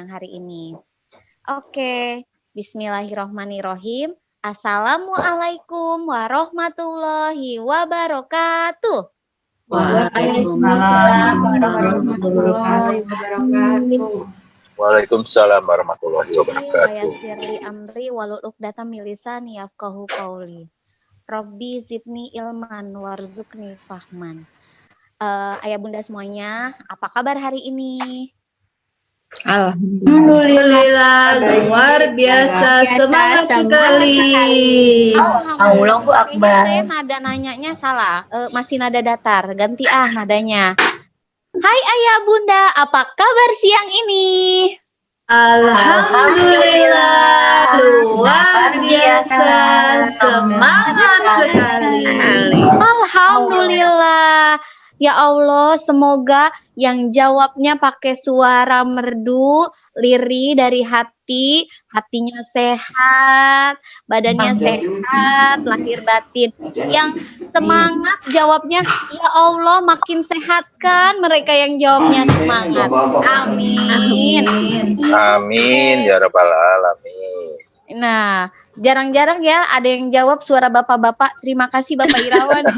siang hari ini. Oke, bismillahirrohmanirrohim. Assalamualaikum warahmatullahi wabarakatuh. Waalaikumsalam warahmatullahi wabarakatuh. Waalaikumsalam warahmatullahi wabarakatuh. Wayasirli amri walul uqdatam min lisani yafqahu qauli. Rabbi zidni ilman warzuqni fahman. Ayah bunda semuanya, apa kabar hari ini? Alhamdulillah, luar biasa, semangat sekali. Allahu Akbar. Saya nada nanyanya salah, masih nada datar, ganti nadanya. Hai ayah bunda, apa kabar siang ini? Alhamdulillah, luar biasa, semangat sekali. Alhamdulillah. Ya Allah, semoga yang jawabnya pakai suara merdu, lirih dari hati, hatinya sehat, badannya sehat, lahir batin. Yang semangat jawabnya, ya Allah makin sehat kan mereka yang jawabnya semangat. Amin. Amin ya rabbal alamin. Nah, jarang-jarang ya ada yang jawab suara bapak-bapak. Terima kasih Bapak Irawan.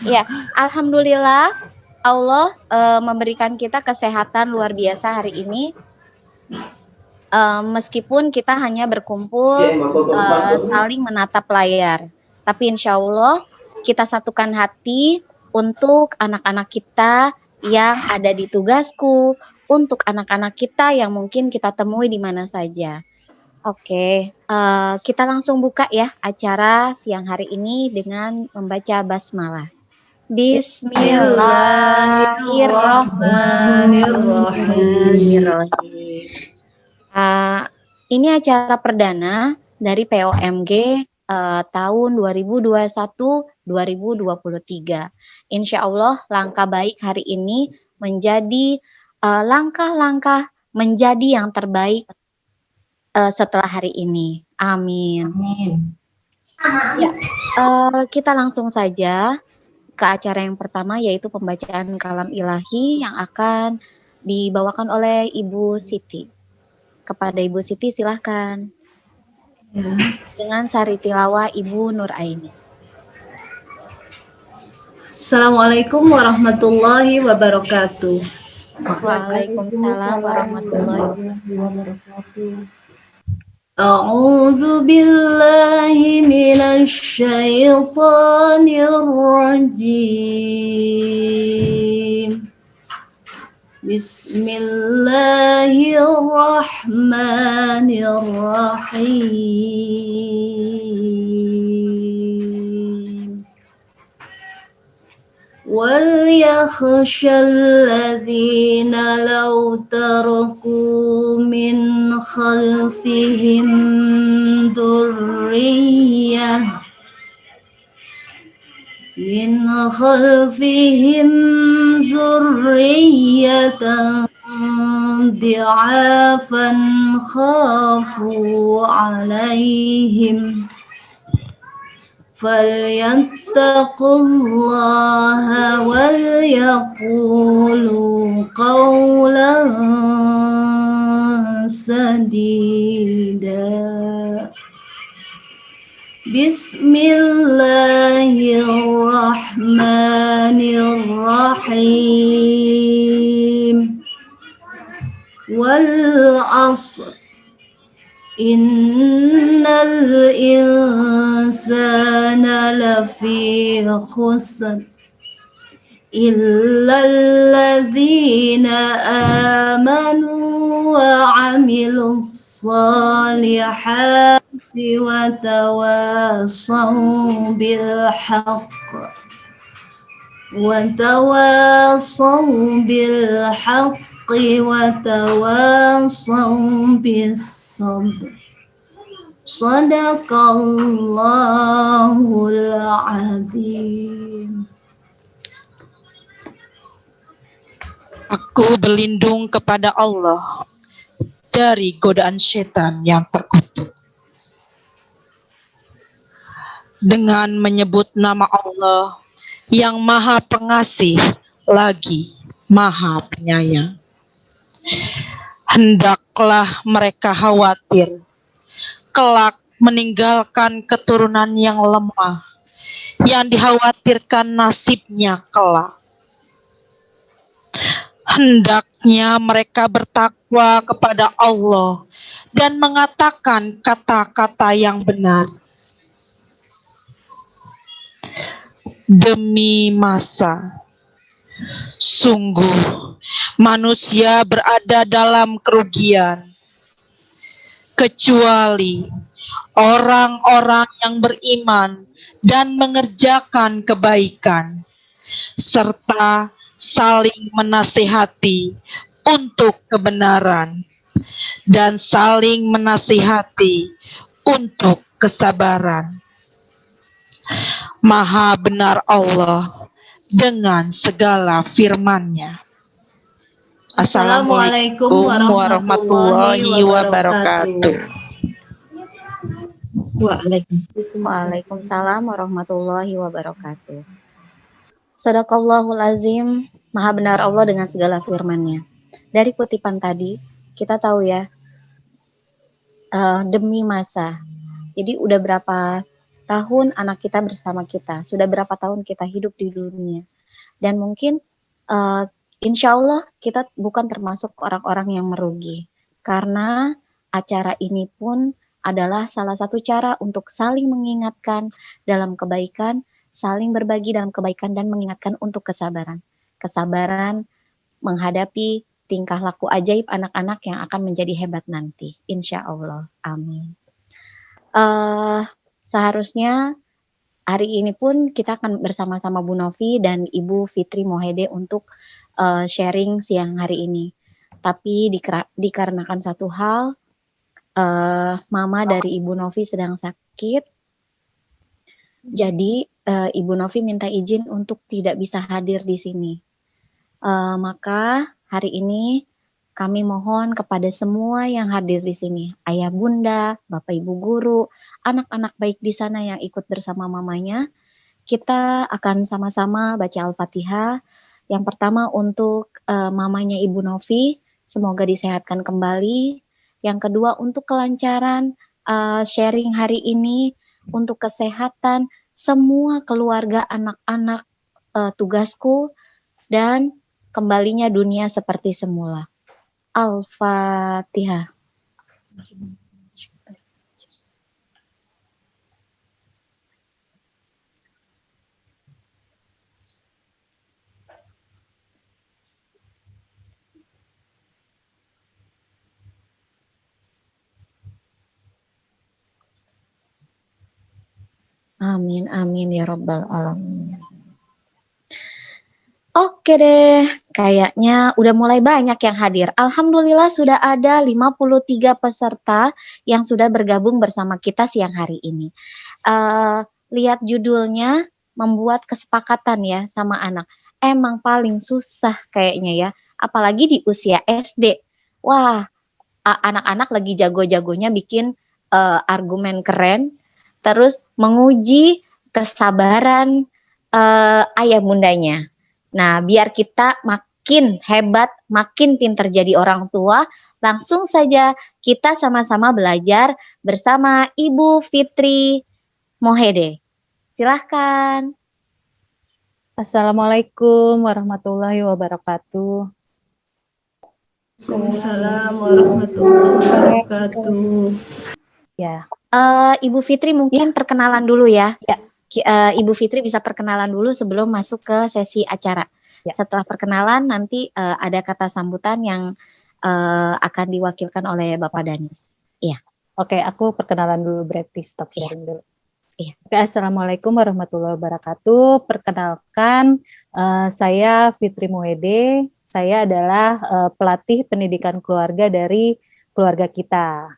Ya, alhamdulillah Allah memberikan kita kesehatan luar biasa hari ini. Meskipun kita hanya berkumpul saling menatap layar, tapi insya Allah kita satukan hati untuk anak-anak kita yang ada di tugasku, untuk anak-anak kita yang mungkin kita temui di mana saja. Oke, kita langsung buka ya acara siang hari ini dengan membaca basmalah. Bismillahirrahmanirrahim. Ini acara perdana dari POMG tahun 2021-2023. Insya Allah langkah baik hari ini menjadi langkah-langkah menjadi yang terbaik setelah hari ini. Amin. Ya, kita langsung saja ke acara yang pertama, yaitu pembacaan kalam ilahi yang akan dibawakan oleh Ibu Siti. Kepada Ibu Siti silahkan. Ya. Dengan sari tilawah Ibu Nur Aini. Assalamualaikum warahmatullahi wabarakatuh. Waalaikumsalam warahmatullahi wabarakatuh. A'udzu billahi minasy syaithanir rajim. Bismillahirrahmanirrahim. وَلْيَخْشَ الَّذِينَ لَوْ تَرَكُوا مِنْ خَلْفِهِمْ ذُرِّيَّةً ضِعَافًا خَافُوا عَلَيْهِمْ فَلْيَتَّقُوا اللَّهَ وَلْيَقُولُوا قَوْلًا سَدِيدًا. Bismillahirrahmanirrahim. وَالْعَصْرِ Innal insana lafi khusr illal ladzina amanu wa 'amilus solihati wa tawassaw bil haqq wa tawassaw bis sabr. Shadaqallahul azim. Aku berlindung kepada Allah dari godaan setan yang terkutuk. Dengan menyebut nama Allah yang Maha Pengasih lagi Maha Penyayang. Hendaklah mereka khawatir kelak meninggalkan keturunan yang lemah, yang dikhawatirkan nasibnya kelak. Hendaknya mereka bertakwa kepada Allah dan mengatakan kata-kata yang benar. Demi masa, sungguh manusia berada dalam kerugian, kecuali orang-orang yang beriman dan mengerjakan kebaikan, serta saling menasihati untuk kebenaran dan saling menasihati untuk kesabaran. Maha benar Allah dengan segala firman-Nya. Assalamualaikum warahmatullahi wabarakatuh. Waalaikumsalam warahmatullahi wabarakatuh. Sadaqallahul azim, maha benar Allah dengan segala firman-Nya. Dari kutipan tadi, kita tahu ya, demi masa. Jadi udah berapa tahun anak kita bersama kita, sudah berapa tahun kita hidup di dunia. Dan mungkin insya Allah kita bukan termasuk orang-orang yang merugi. Karena acara ini pun adalah salah satu cara untuk saling mengingatkan dalam kebaikan, saling berbagi dalam kebaikan dan mengingatkan untuk kesabaran. Kesabaran menghadapi tingkah laku ajaib anak-anak yang akan menjadi hebat nanti. Insya Allah. Amin. Seharusnya hari ini pun kita akan bersama-sama Bu Novi dan Ibu Fitri Mohede untuk sharing siang hari ini. Tapi dikarenakan satu hal, mama dari Ibu Novi sedang sakit. Jadi Ibu Novi minta izin untuk tidak bisa hadir di sini. Maka hari ini kami mohon kepada semua yang hadir di sini, ayah bunda, bapak ibu guru, anak-anak baik di sana yang ikut bersama mamanya, kita akan sama-sama baca Al-Fatihah. Yang pertama untuk mamanya Ibu Novi, semoga disehatkan kembali. Yang kedua untuk kelancaran sharing hari ini, untuk kesehatan semua keluarga anak-anak tugasku, dan kembalinya dunia seperti semula. Al-Fatihah. Amin, amin ya Rabbal Alamin. Oke deh, kayaknya udah mulai banyak yang hadir. Alhamdulillah sudah ada 53 peserta yang sudah bergabung bersama kita siang hari ini. Lihat judulnya, membuat kesepakatan ya sama anak. Emang paling susah kayaknya ya, apalagi di usia SD. Wah, anak-anak lagi jago-jagonya bikin argumen keren, terus menguji kesabaran ayah bundanya. Nah, biar kita makin hebat, makin pintar jadi orang tua, langsung saja kita sama-sama belajar bersama Ibu Fitri Mohede. Silahkan. Assalamualaikum warahmatullahi wabarakatuh. Waalaikumsalam warahmatullahi wabarakatuh. Ya, Ibu Fitri mungkin perkenalan dulu ya. Ya. Ibu Fitri bisa perkenalan dulu sebelum masuk ke sesi acara. Ya. Setelah perkenalan nanti ada kata sambutan yang akan diwakilkan oleh Bapak Danis. oke, aku perkenalan dulu, berarti stop Iya. sharing dulu. Iya. Oke, Assalamualaikum warahmatullahi wabarakatuh. Perkenalkan, saya Fitri Mohede. Saya adalah pelatih pendidikan keluarga dari keluarga kita.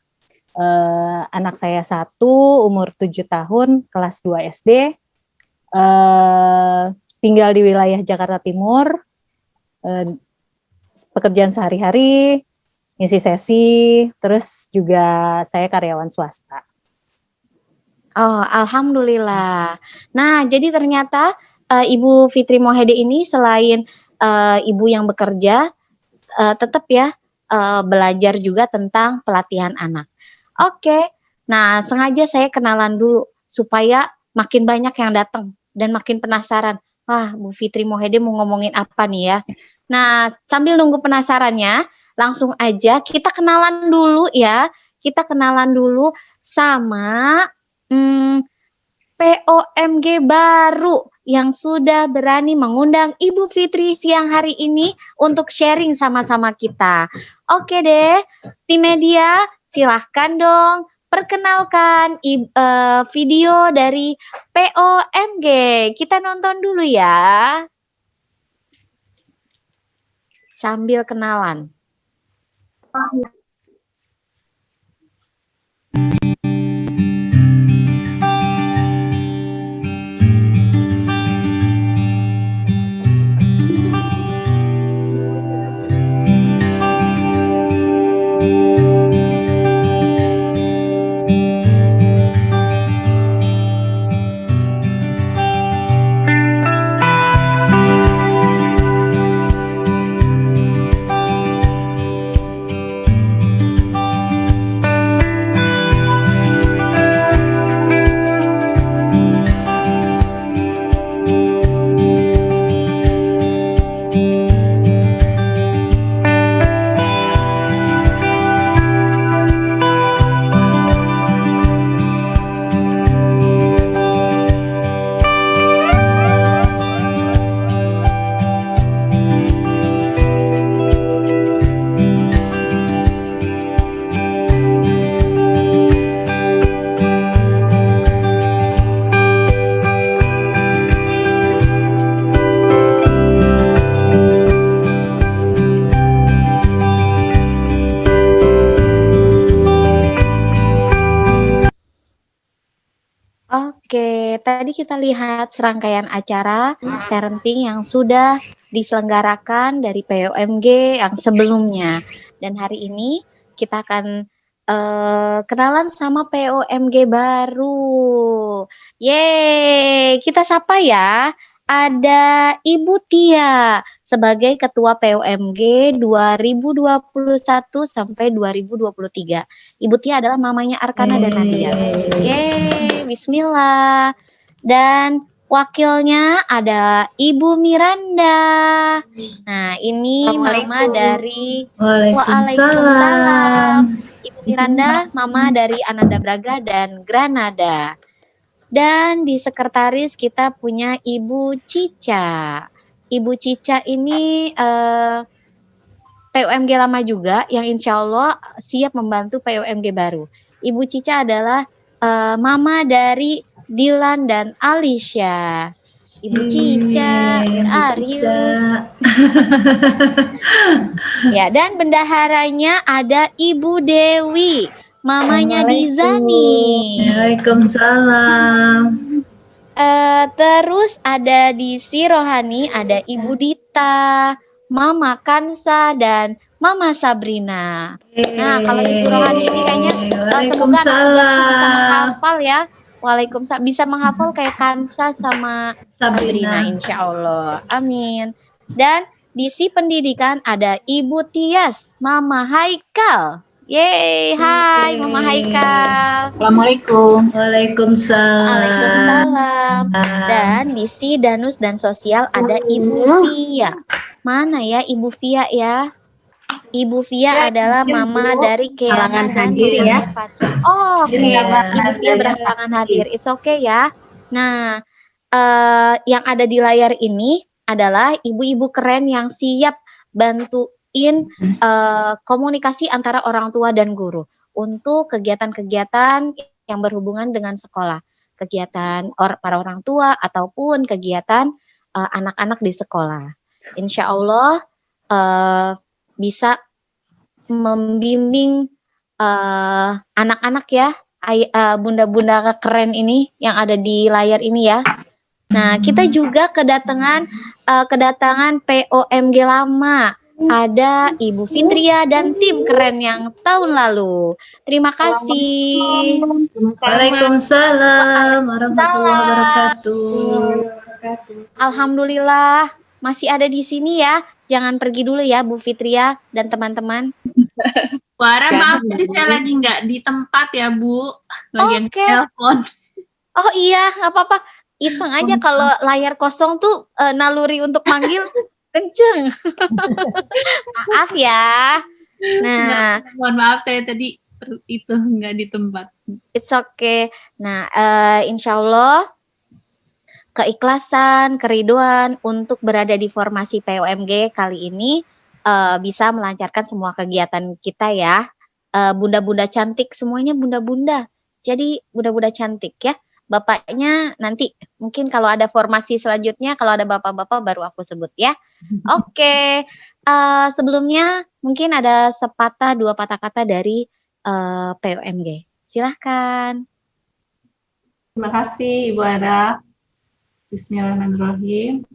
Anak saya 1, umur 7 tahun, kelas 2 SD. Tinggal di wilayah Jakarta Timur. Pekerjaan sehari-hari, ngisi sesi, terus juga saya karyawan swasta. Oh, alhamdulillah. Nah, jadi ternyata Ibu Fitri Mohede ini selain ibu yang bekerja, tetap ya belajar juga tentang pelatihan anak. Oke, nah sengaja saya kenalan dulu supaya makin banyak yang datang dan makin penasaran. Wah, Bu Fitri Mohede mau ngomongin apa nih ya? Nah, sambil nunggu penasarannya, langsung aja kita kenalan dulu ya. Kita kenalan dulu sama POMG baru yang sudah berani mengundang Ibu Fitri siang hari ini untuk sharing sama-sama kita. Oke deh, tim media silahkan dong perkenalkan video dari POMG. Kita nonton dulu ya. Sambil kenalan. Oke, tadi kita lihat serangkaian acara parenting yang sudah diselenggarakan dari POMG yang sebelumnya. Dan hari ini kita akan kenalan sama POMG baru. Yeay, kita sapa ya. Ada Ibu Tia sebagai Ketua POMG 2021 sampai 2023. Ibu Tia adalah mamanya Arkana dan Nadia. Yeay, bismillah. Dan wakilnya ada Ibu Miranda. Nah, ini mama dari Waalaikumsalam. Ibu Miranda, mama dari Ananda Braga dan Granada. Dan di sekretaris kita punya Ibu Cica. Ibu Cica ini POMG lama juga yang insya Allah siap membantu POMG baru. Ibu Cica adalah mama dari Dilan dan Alicia. Ibu Cica, where are you? Ya, dan bendaharanya ada Ibu Dewi, mamanya Dizani. Waalaikumsalam. Terus ada di si Rohani, ada Ibu Dita, Mama Kansa, dan Mama Sabrina. Nah, kalau Ibu Rohani ini kayaknya semoga anak-anakku bisa menghafal ya. Waalaikumsalam, bisa menghafal kayak Kansa sama Sabrina, insya Allah. Amin. Dan di si pendidikan ada Ibu Tias, Mama Haikal. Yeay, hai Mama Haikal. Assalamualaikum. Waalaikumsalam. Dan di si Danus dan Sosial ada Ibu Via. Mana ya Ibu Via ya? Ibu Via adalah mama dari Keangan dan ya. Oh, oke. Ibu Via berhalangan hadir. It's okay ya. Nah, yang ada di layar ini adalah ibu-ibu keren yang siap bantuin komunikasi antara orang tua dan guru untuk kegiatan-kegiatan yang berhubungan dengan sekolah, kegiatan para orang tua ataupun kegiatan anak-anak di sekolah. Insya Allah bisa membimbing anak-anak ya, bunda-bunda keren ini yang ada di layar ini ya. Nah, kita juga kedatangan POMG lama. Ada Ibu Fitria dan tim keren yang tahun lalu. Terima kasih. Waalaikumsalam warahmatullahi wabarakatuh. Alhamdulillah masih ada di sini ya. Jangan pergi dulu ya Bu Fitria dan teman-teman. Wara, maaf Jangan tadi saya dulu. lagi nggak di tempat ya Bu, lagi Oke. telepon. Oh iya, nggak apa-apa. Iseng aja kalau layar kosong tuh naluri untuk manggil tuh kenceng. Maaf ya. Nah, Mohon maaf saya tadi itu nggak di tempat. it's okay. Nah, insya Allah keikhlasan, keriduan untuk berada di formasi POMG kali ini bisa melancarkan semua kegiatan kita ya. Bunda-bunda cantik, semuanya bunda-bunda. Jadi bunda-bunda cantik ya. Bapaknya nanti mungkin kalau ada formasi selanjutnya, kalau ada bapak-bapak baru aku sebut ya. Oke, sebelumnya mungkin ada sepatah dua patah kata dari POMG. Silahkan. Terima kasih Ibu Ara. Bismillahirrahmanirrahim.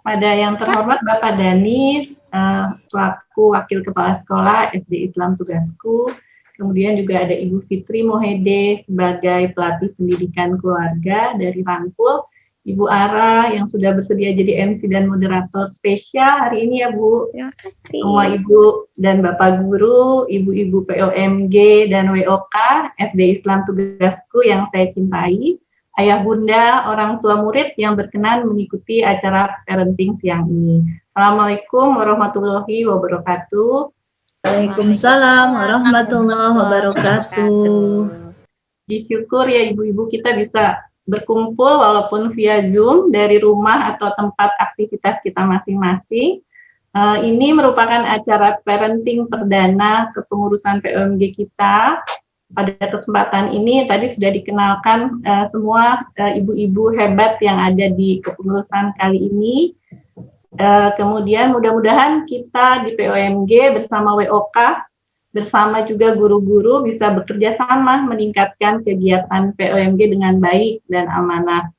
Pada yang terhormat Bapak Danis, selaku Wakil Kepala Sekolah SD Islam Tugasku, kemudian juga ada Ibu Fitri Mohede sebagai Pelatih Pendidikan Keluarga dari Rangkul, Ibu Ara yang sudah bersedia jadi MC dan moderator spesial hari ini ya Bu. Terima kasih. Semua Ibu dan Bapak Guru, Ibu-Ibu POMG dan WOK SD Islam Tugasku yang saya cintai, Ayah Bunda, orang tua murid yang berkenan mengikuti acara parenting siang ini. Assalamualaikum warahmatullahi wabarakatuh. Waalaikumsalam warahmatullahi wabarakatuh. Disyukur ya ibu-ibu kita bisa berkumpul walaupun via Zoom dari rumah atau tempat aktivitas kita masing-masing. Ini merupakan acara parenting perdana kepengurusan POMG kita. Pada kesempatan ini tadi sudah dikenalkan semua ibu-ibu hebat yang ada di kepengurusan kali ini. Kemudian mudah-mudahan kita di POMG bersama WOK, bersama juga guru-guru bisa bekerja sama meningkatkan kegiatan POMG dengan baik dan amanah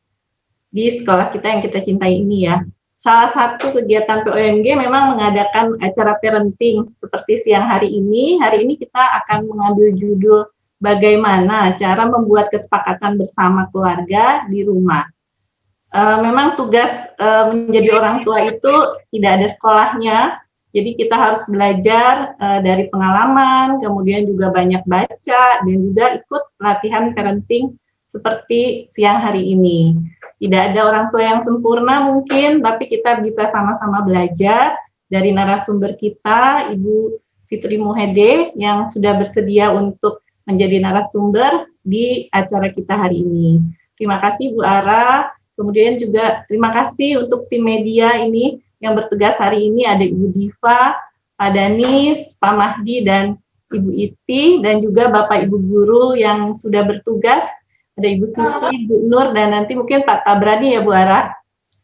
di sekolah kita yang kita cintai ini ya. Salah satu kegiatan POMG memang mengadakan acara parenting seperti siang hari ini. Hari ini kita akan mengambil judul bagaimana cara membuat kesepakatan bersama keluarga di rumah. Memang tugas menjadi orang tua itu tidak ada sekolahnya, jadi kita harus belajar dari pengalaman, kemudian juga banyak baca, dan juga ikut pelatihan parenting seperti siang hari ini. Tidak ada orang tua yang sempurna mungkin, tapi kita bisa sama-sama belajar dari narasumber kita, Ibu Fitri Mohede, yang sudah bersedia untuk menjadi narasumber di acara kita hari ini. Terima kasih Bu Ara. Kemudian juga terima kasih untuk tim media ini yang bertugas hari ini, ada Ibu Diva, Pak Danis, Pak Mahdi, dan Ibu Isti, dan juga Bapak Ibu Guru yang sudah bertugas, ada Ibu Sisi, Bu Nur, dan nanti mungkin Pak Tabrani ya Bu Ara,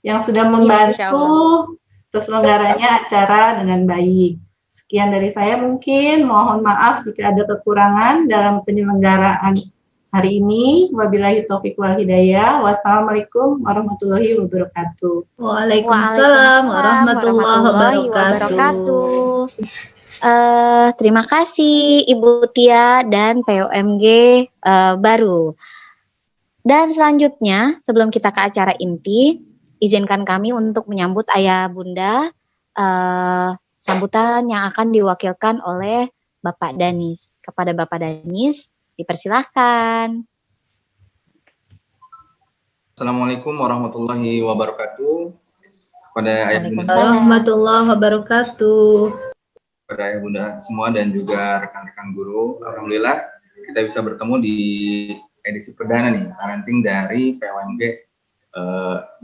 yang sudah membantu terselenggaranya acara dengan baik. Sekian dari saya mungkin, mohon maaf jika ada kekurangan dalam penyelenggaraan hari ini. Wabillahi taufiq wal hidayah. Wassalamualaikum warahmatullahi wabarakatuh. Waalaikumsalam warahmatullahi wabarakatuh. Terima kasih Ibu Tia dan POMG baru. Dan selanjutnya, sebelum kita ke acara inti, izinkan kami untuk menyambut Ayah Bunda, sambutan yang akan diwakilkan oleh Bapak Danis. Kepada Bapak Danis, dipersilahkan. Assalamualaikum warahmatullahi wabarakatuh. Kepada ayah bunda warahmatullahi wabarakatuh. Kepada ayah bunda semua dan juga rekan-rekan guru, alhamdulillah kita bisa bertemu di edisi perdana nih parenting dari POMG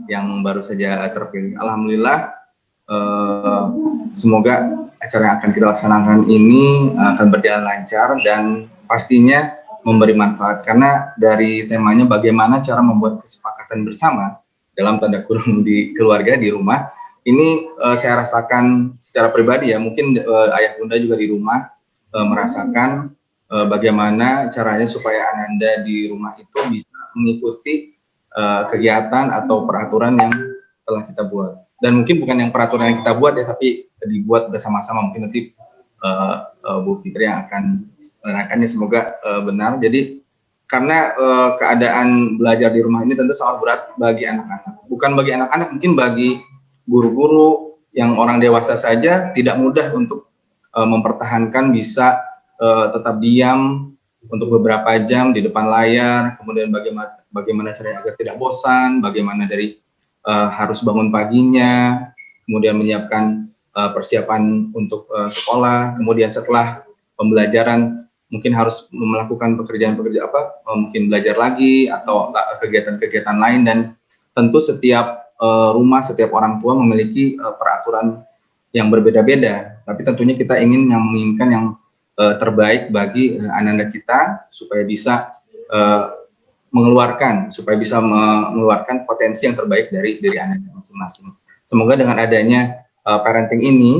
yang baru saja terpilih. Alhamdulillah, semoga acara yang akan kita laksanakan ini akan berjalan lancar dan pastinya memberi manfaat, karena dari temanya bagaimana cara membuat kesepakatan bersama dalam tanda kurung di keluarga, di rumah. Ini saya rasakan secara pribadi ya, mungkin ayah bunda juga di rumah merasakan bagaimana caranya supaya ananda di rumah itu bisa mengikuti kegiatan atau peraturan yang telah kita buat. Dan mungkin bukan yang peraturan yang kita buat ya, tapi dibuat bersama-sama. Mungkin nanti Bu Fitri yang akan menerangkannya, semoga benar. Jadi karena keadaan belajar di rumah ini tentu sangat berat bagi anak-anak. Bukan bagi anak-anak, mungkin bagi guru-guru yang orang dewasa saja tidak mudah untuk mempertahankan bisa tetap diam untuk beberapa jam di depan layar, kemudian bagaimana caranya agar tidak bosan, bagaimana dari harus bangun paginya, kemudian menyiapkan persiapan untuk sekolah, kemudian setelah pembelajaran mungkin harus melakukan pekerjaan-pekerjaan mungkin belajar lagi atau kegiatan-kegiatan lain. Dan tentu setiap rumah, setiap orang tua memiliki peraturan yang berbeda-beda, tapi tentunya kita menginginkan yang terbaik bagi anak-anak kita supaya bisa mengeluarkan potensi yang terbaik dari anak masing-masing. Semoga dengan adanya parenting ini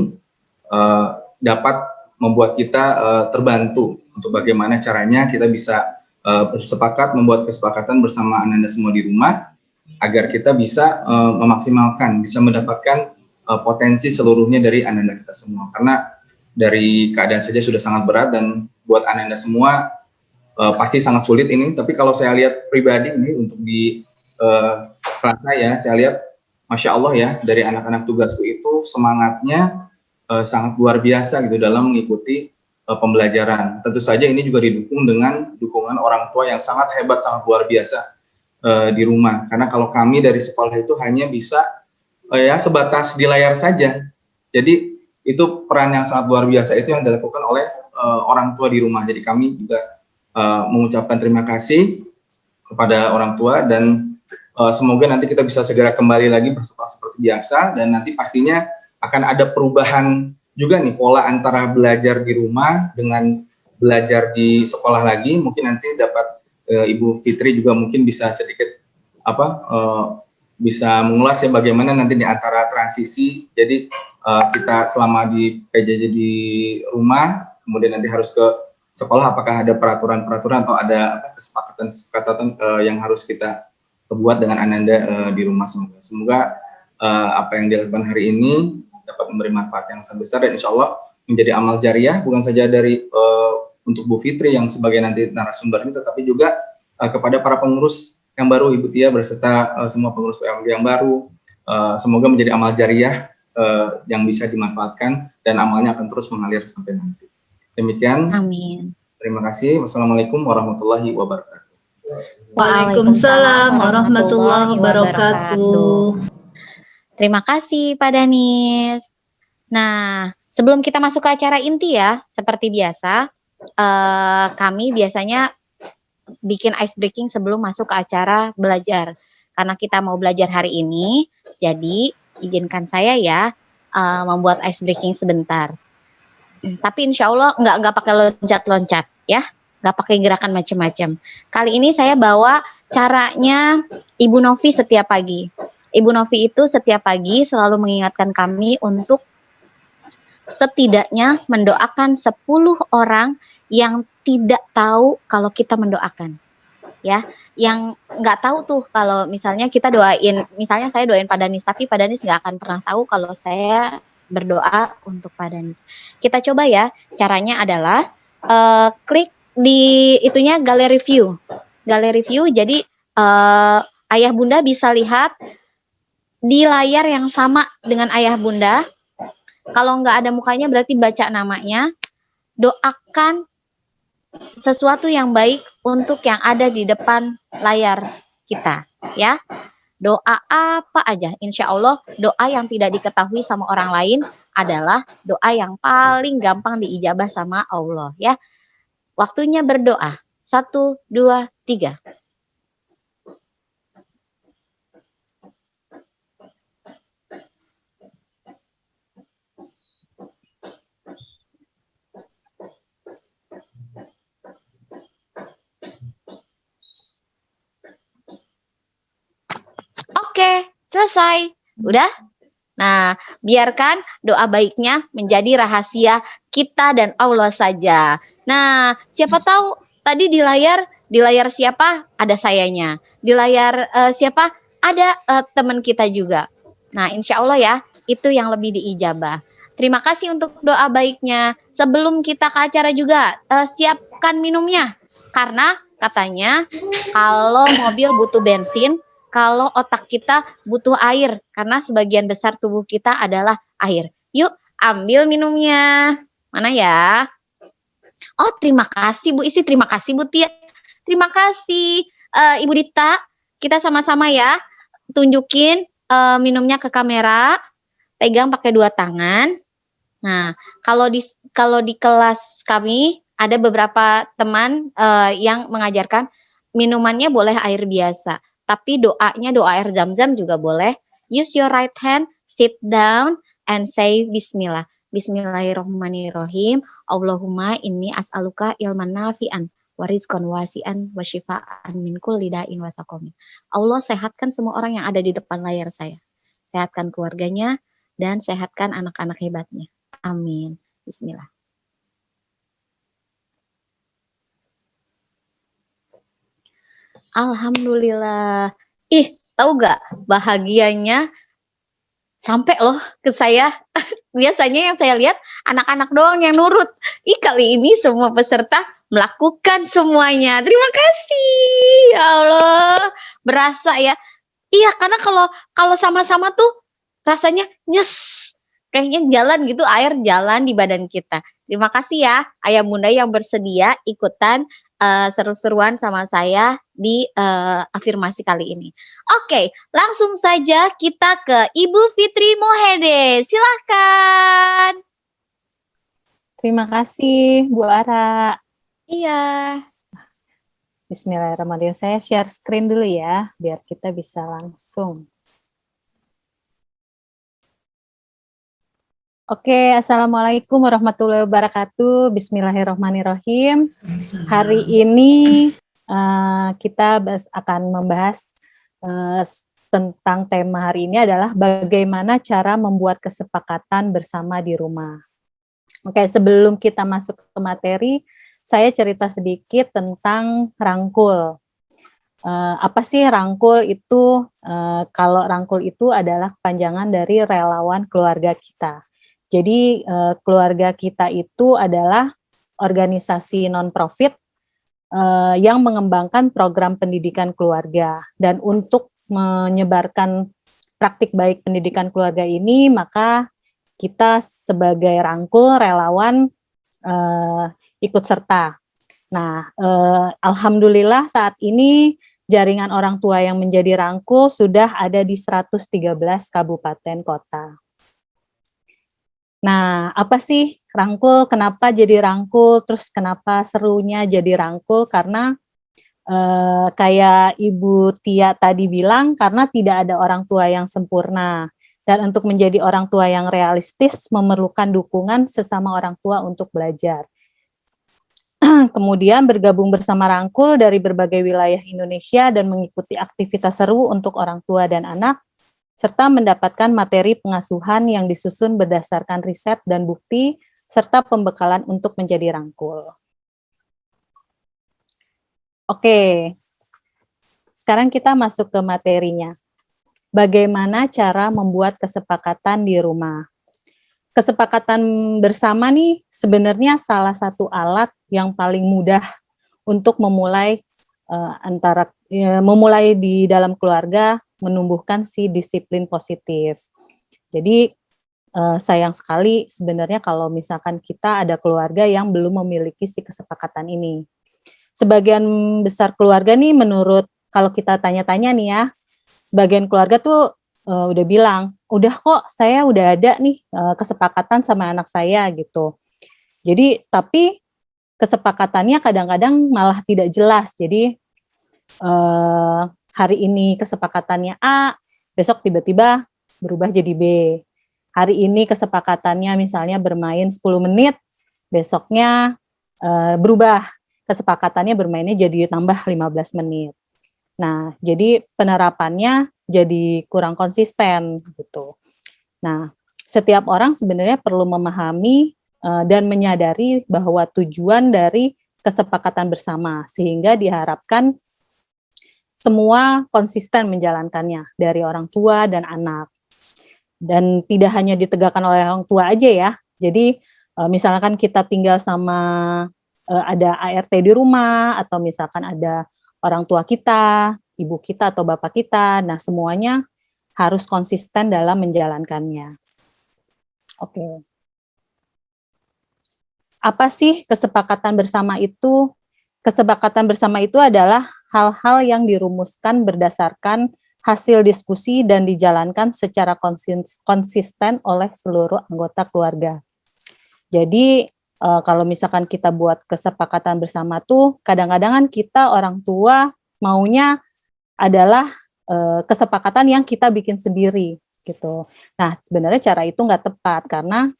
dapat membuat kita terbantu untuk bagaimana caranya kita bisa bersepakat membuat kesepakatan bersama anak-anak semua di rumah agar kita bisa memaksimalkan, bisa mendapatkan potensi seluruhnya dari anak-anak kita semua. Karena dari keadaan saja sudah sangat berat dan buat anak-anak semua pasti sangat sulit ini. Tapi kalau saya lihat pribadi ini untuk di kelas saya lihat Masya Allah ya, dari anak-anak tugasku itu semangatnya sangat luar biasa gitu dalam mengikuti pembelajaran. Tentu saja ini juga didukung dengan dukungan orang tua yang sangat hebat, sangat luar biasa di rumah. Karena kalau kami dari sekolah itu hanya bisa sebatas di layar saja. Jadi itu peran yang sangat luar biasa itu yang dilakukan oleh orang tua di rumah. Jadi kami juga mengucapkan terima kasih kepada orang tua dan semoga nanti kita bisa segera kembali lagi bersekolah seperti biasa, dan nanti pastinya akan ada perubahan juga nih pola antara belajar di rumah dengan belajar di sekolah lagi. Mungkin nanti dapat Ibu Fitri juga mungkin bisa sedikit bisa mengulas ya bagaimana nanti di antara transisi. Jadi kita selama di PJJ di rumah, kemudian nanti harus ke sekolah, apakah ada peraturan-peraturan atau ada kesepakatan yang harus kita buat dengan Ananda di rumah. Semoga apa yang dilakukan hari ini dapat memberi manfaat yang sangat besar dan insya Allah menjadi amal jariah bukan saja dari untuk Bu Fitri yang sebagai nanti narasumber ini, tetapi juga kepada para pengurus yang baru, Ibu Tia berserta semua pengurus PMG yang baru. Semoga menjadi amal jariah yang bisa dimanfaatkan dan amalnya akan terus mengalir sampai nanti. Demikian. Amin. Terima kasih. Wassalamualaikum warahmatullahi wabarakatuh. Waalaikumsalam warahmatullahi wabarakatuh. Terima kasih Pak Danis. Nah, sebelum kita masuk ke acara inti ya, seperti biasa, kami biasanya bikin ice breaking sebelum masuk ke acara belajar. Karena kita mau belajar hari ini, jadi izinkan saya ya membuat ice breaking sebentar. Tapi insya Allah nggak pakai loncat-loncat ya, nggak pakai gerakan macam-macam. Kali ini saya bawa caranya Ibu Novi setiap pagi. Ibu Novi itu setiap pagi selalu mengingatkan kami untuk setidaknya mendoakan 10 orang yang tidak tahu kalau kita mendoakan. Ya, yang nggak tahu tuh kalau misalnya kita doain, misalnya saya doain Pak Danis, tapi Pak Danis nggak akan pernah tahu kalau saya berdoa untuk Pak Danis. Kita coba ya, caranya adalah klik di itunya gallery view. Gallery view, jadi ayah bunda bisa lihat di layar yang sama dengan ayah bunda. Kalau nggak ada mukanya berarti baca namanya. Doakan sesuatu yang baik untuk yang ada di depan layar kita, ya. Doa apa aja, insya Allah doa yang tidak diketahui sama orang lain adalah doa yang paling gampang diijabah sama Allah, ya. Waktunya berdoa. 1, 2, 3. Oke, selesai. Udah? Nah, biarkan doa baiknya menjadi rahasia kita dan Allah saja. Nah, siapa tahu tadi di layar siapa ada sayanya. Di layar siapa ada teman kita juga. Nah, insya Allah ya, itu yang lebih diijabah. Terima kasih untuk doa baiknya. Sebelum kita ke acara juga, siapkan minumnya. Karena katanya kalau mobil butuh bensin, kalau otak kita butuh air, karena sebagian besar tubuh kita adalah air. Yuk, ambil minumnya. Mana ya? Oh, terima kasih Bu Isi, terima kasih Bu Tia. Terima kasih Ibu Dita. Kita sama-sama ya tunjukin minumnya ke kamera. Pegang pakai 2 tangan. Nah, kalau di kelas kami ada beberapa teman yang mengajarkan minumannya boleh air biasa, tapi doanya doa air zam-zam juga boleh. Use your right hand, sit down and say bismillah. Bismillahirrahmanirrahim. Allahumma inni as'aluka ilman nafi'an wa rizqan wasi'an wa syifaan min kulli da'in wa saqamin. Allah sehatkan semua orang yang ada di depan layar saya. Sehatkan keluarganya dan sehatkan anak-anak hebatnya. Amin. Bismillah. Alhamdulillah. Ih, tahu gak bahagianya sampai loh ke saya. Biasanya yang saya lihat anak-anak doang yang nurut. Ih, kali ini semua peserta melakukan semuanya. Terima kasih. Ya Allah, berasa ya. Iya, karena kalau sama-sama tuh rasanya nyes. Kayaknya jalan gitu, air jalan di badan kita. Terima kasih ya ayah bunda yang bersedia ikutan seru-seruan sama saya di afirmasi kali ini. Oke, langsung saja kita ke Ibu Fitri Mohede. Silahkan. Terima kasih Bu Ara. Iya. Bismillahirrahmanirrahim. Saya share screen dulu ya, biar kita bisa langsung. Oke, Assalamualaikum warahmatullahi wabarakatuh. Bismillahirrahmanirrahim. Hari ini kita akan membahas tentang tema hari ini adalah bagaimana cara membuat kesepakatan bersama di rumah. Oke, sebelum kita masuk ke materi, saya cerita sedikit tentang rangkul. Apa sih rangkul itu? Kalau rangkul itu adalah kepanjangan dari relawan keluarga kita. Jadi keluarga kita itu adalah organisasi non-profit yang mengembangkan program pendidikan keluarga. Dan untuk menyebarkan praktik baik pendidikan keluarga ini, maka kita sebagai rangkul relawan ikut serta. Nah, alhamdulillah saat ini jaringan orang tua yang menjadi rangkul sudah ada di 113 kabupaten kota. Nah, apa sih rangkul? Kenapa jadi rangkul? Terus kenapa serunya jadi rangkul? Karena kayak Ibu Tia tadi bilang, karena tidak ada orang tua yang sempurna. Dan untuk menjadi orang tua yang realistis memerlukan dukungan sesama orang tua untuk belajar. Kemudian bergabung bersama rangkul dari berbagai wilayah Indonesia dan mengikuti aktivitas seru untuk orang tua dan anak, serta mendapatkan materi pengasuhan yang disusun berdasarkan riset dan bukti, serta pembekalan untuk menjadi rangkul. Oke, sekarang kita masuk ke materinya. Bagaimana cara membuat kesepakatan di rumah? Kesepakatan bersama nih sebenarnya salah satu alat yang paling mudah untuk memulai memulai di dalam keluarga menumbuhkan si disiplin positif. Jadi sayang sekali sebenarnya kalau misalkan kita ada keluarga yang belum memiliki si kesepakatan ini. Sebagian besar keluarga nih menurut kalau kita tanya-tanya nih ya, sebagian keluarga tuh udah bilang, udah kok saya udah ada nih kesepakatan sama anak saya gitu. Jadi tapi kesepakatannya kadang-kadang malah tidak jelas. Jadi hari ini kesepakatannya A, besok tiba-tiba berubah jadi B. Hari ini kesepakatannya misalnya bermain 10 menit, besoknya berubah. Kesepakatannya bermainnya jadi tambah 15 menit. Nah, jadi penerapannya jadi kurang konsisten gitu. Nah, setiap orang sebenarnya perlu memahami dan menyadari bahwa tujuan dari kesepakatan bersama, sehingga diharapkan semua konsisten menjalankannya dari orang tua dan anak. Dan tidak hanya ditegakkan oleh orang tua aja ya. Jadi misalkan kita tinggal sama ada ART di rumah, atau misalkan ada orang tua kita, ibu kita atau bapak kita, nah semuanya harus konsisten dalam menjalankannya. Oke. apa sih kesepakatan bersama itu? Kesepakatan bersama itu adalah hal-hal yang dirumuskan berdasarkan hasil diskusi dan dijalankan secara konsisten oleh seluruh anggota keluarga. Jadi kalau misalkan kita buat kesepakatan bersama tuh, kadang-kadang kan kita orang tua maunya adalah kesepakatan yang kita bikin sendiri gitu. Nah, sebenarnya cara itu nggak tepat karena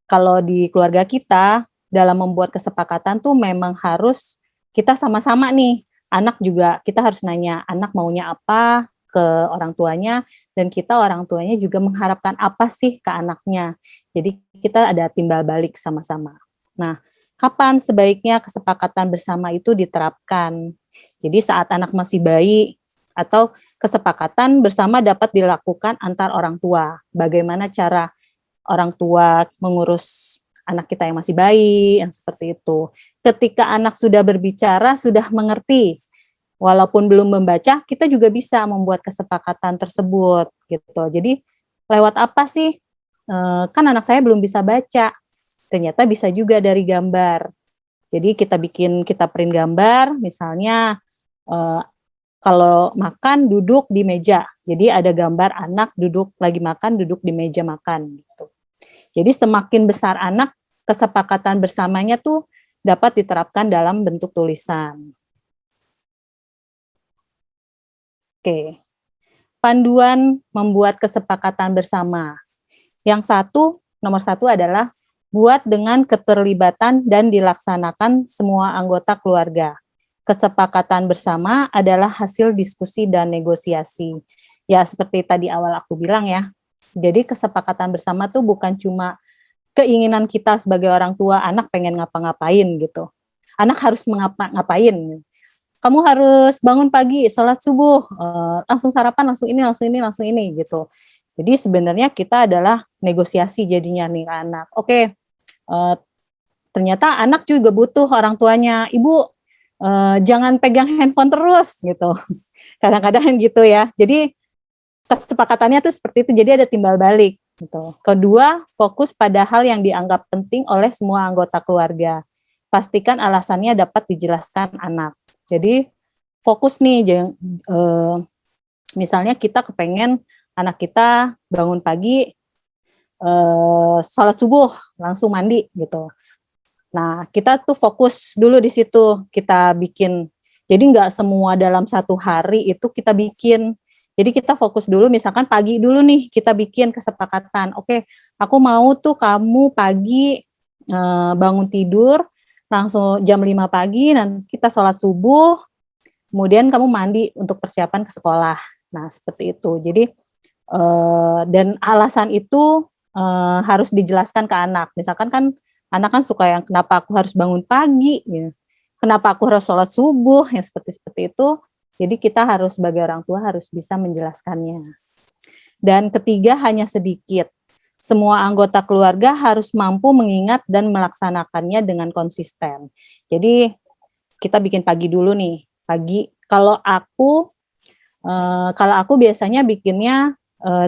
kalau di keluarga kita dalam membuat kesepakatan tuh memang harus kita sama-sama nih. Anak juga kita harus nanya anak maunya apa ke orang tuanya, dan kita orang tuanya juga mengharapkan apa sih ke anaknya. Jadi kita ada timbal balik sama-sama. Nah, kapan sebaiknya kesepakatan bersama itu diterapkan? Jadi saat anak masih bayi, atau kesepakatan bersama dapat dilakukan antar orang tua. Bagaimana cara orang tua mengurus anak kita yang masih bayi, yang seperti itu. Ketika anak sudah berbicara, sudah mengerti, walaupun belum membaca, kita juga bisa membuat kesepakatan tersebut gitu. Jadi lewat apa sih? Kan anak saya belum bisa baca, ternyata bisa juga dari gambar. Jadi kita print gambar, misalnya kalau makan duduk di meja, jadi ada gambar anak duduk lagi makan, duduk di meja makan gitu. Jadi semakin besar anak, kesepakatan bersamanya tuh dapat diterapkan dalam bentuk tulisan. Oke, panduan membuat kesepakatan bersama. Yang nomor satu adalah buat dengan keterlibatan dan dilaksanakan semua anggota keluarga. Kesepakatan bersama adalah hasil diskusi dan negosiasi. Ya, seperti tadi awal aku bilang ya. Jadi kesepakatan bersama tuh bukan cuma keinginan kita sebagai orang tua, anak pengen ngapa-ngapain gitu. Anak harus ngapain. Kamu harus bangun pagi, sholat subuh, langsung sarapan, langsung ini gitu. Jadi sebenarnya kita adalah negosiasi jadinya nih anak. Oke, ternyata anak juga butuh orang tuanya, ibu jangan pegang handphone terus gitu. Kadang-kadang gitu ya. Jadi kesepakatannya tuh seperti itu, jadi ada timbal balik gitu. Kedua, fokus pada hal yang dianggap penting oleh semua anggota keluarga. Pastikan alasannya dapat dijelaskan anak. Jadi fokus nih, misalnya kita kepengen anak kita bangun pagi, sholat subuh, langsung mandi gitu. Nah, kita tuh fokus dulu di situ, kita bikin. Jadi nggak semua dalam satu hari itu kita bikin. Jadi kita fokus dulu, misalkan pagi dulu nih kita bikin kesepakatan. Oke, aku mau tuh kamu pagi bangun tidur, langsung jam 5 pagi, nanti kita sholat subuh, kemudian kamu mandi untuk persiapan ke sekolah. Nah, seperti itu. Jadi, dan alasan itu harus dijelaskan ke anak. Misalkan kan, anak kan suka yang kenapa aku harus bangun pagi, ya. Kenapa aku harus sholat subuh, yang seperti itu. Jadi kita harus sebagai orang tua harus bisa menjelaskannya. Dan ketiga, hanya sedikit. Semua anggota keluarga harus mampu mengingat dan melaksanakannya dengan konsisten. Jadi kita bikin pagi dulu nih. Pagi. Kalau aku biasanya bikinnya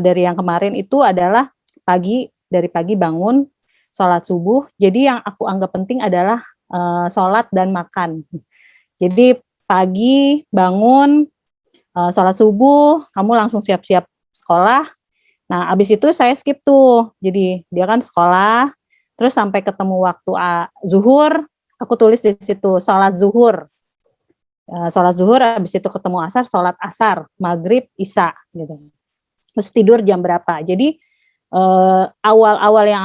dari yang kemarin itu adalah dari pagi bangun, sholat subuh. Jadi yang aku anggap penting adalah sholat dan makan. Jadi pagi bangun, sholat subuh, kamu langsung siap-siap sekolah. Nah, abis itu saya skip tuh. Jadi dia kan sekolah, terus sampai ketemu waktu zuhur, aku tulis di situ sholat zuhur. Sholat zuhur, abis itu ketemu asar, sholat asar, maghrib, isya gitu. Terus tidur jam berapa. Jadi awal-awal yang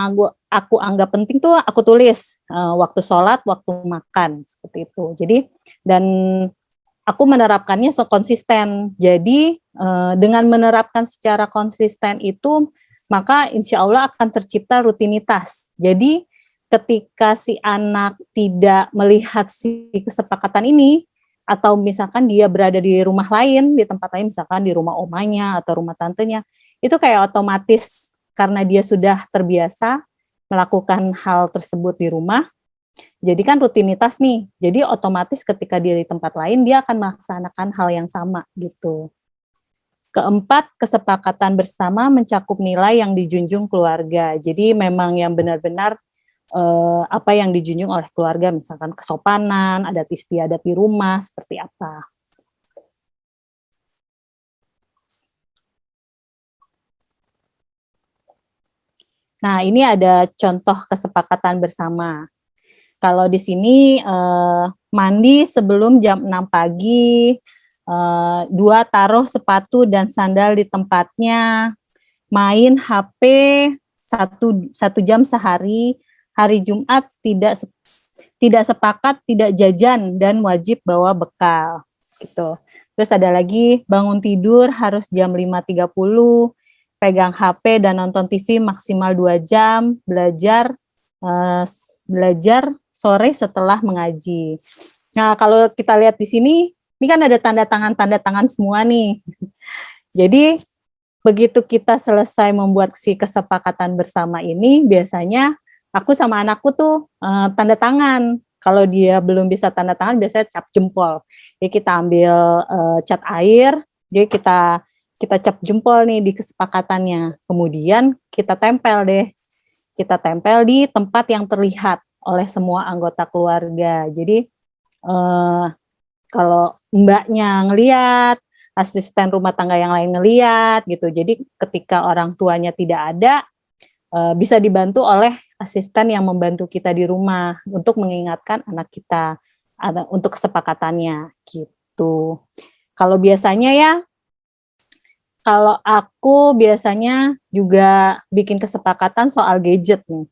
aku anggap penting tuh aku tulis waktu sholat, waktu makan, seperti itu. Jadi dan aku menerapkannya konsisten. Jadi dengan menerapkan secara konsisten itu, maka insya Allah akan tercipta rutinitas. Jadi ketika si anak tidak melihat si kesepakatan ini, atau misalkan dia berada di rumah lain, di tempat lain, misalkan di rumah omanya atau rumah tantenya, itu kayak otomatis karena dia sudah terbiasa melakukan hal tersebut di rumah, jadi kan rutinitas nih, jadi otomatis ketika dia di tempat lain, dia akan melaksanakan hal yang sama gitu. Keempat, kesepakatan bersama mencakup nilai yang dijunjung keluarga. Jadi memang yang benar-benar apa yang dijunjung oleh keluarga, misalkan kesopanan, adat istiadat di rumah seperti apa. Nah, ini ada contoh kesepakatan bersama. Kalau di sini mandi sebelum jam 6 pagi, 2 taruh sepatu dan sandal di tempatnya, main HP satu jam sehari, hari Jumat tidak sepakat, tidak jajan dan wajib bawa bekal gitu. Terus ada lagi bangun tidur harus jam 5.30, pegang HP dan nonton TV maksimal 2 jam, belajar sore setelah mengaji. Nah, kalau kita lihat di sini, ini kan ada tanda tangan semua nih. Jadi begitu kita selesai membuat si kesepakatan bersama ini, biasanya aku sama anakku tuh tanda tangan. Kalau dia belum bisa tanda tangan, biasanya cap jempol. Jadi kita ambil cat air, jadi kita cap jempol nih di kesepakatannya. Kemudian kita tempel deh. Kita tempel di tempat yang terlihat oleh semua anggota keluarga. Jadi kalau mbaknya ngelihat, asisten rumah tangga yang lain ngelihat gitu. Jadi ketika orang tuanya tidak ada, bisa dibantu oleh asisten yang membantu kita di rumah untuk mengingatkan anak kita untuk kesepakatannya gitu. Kalau biasanya ya, kalau aku biasanya juga bikin kesepakatan soal gadget nih.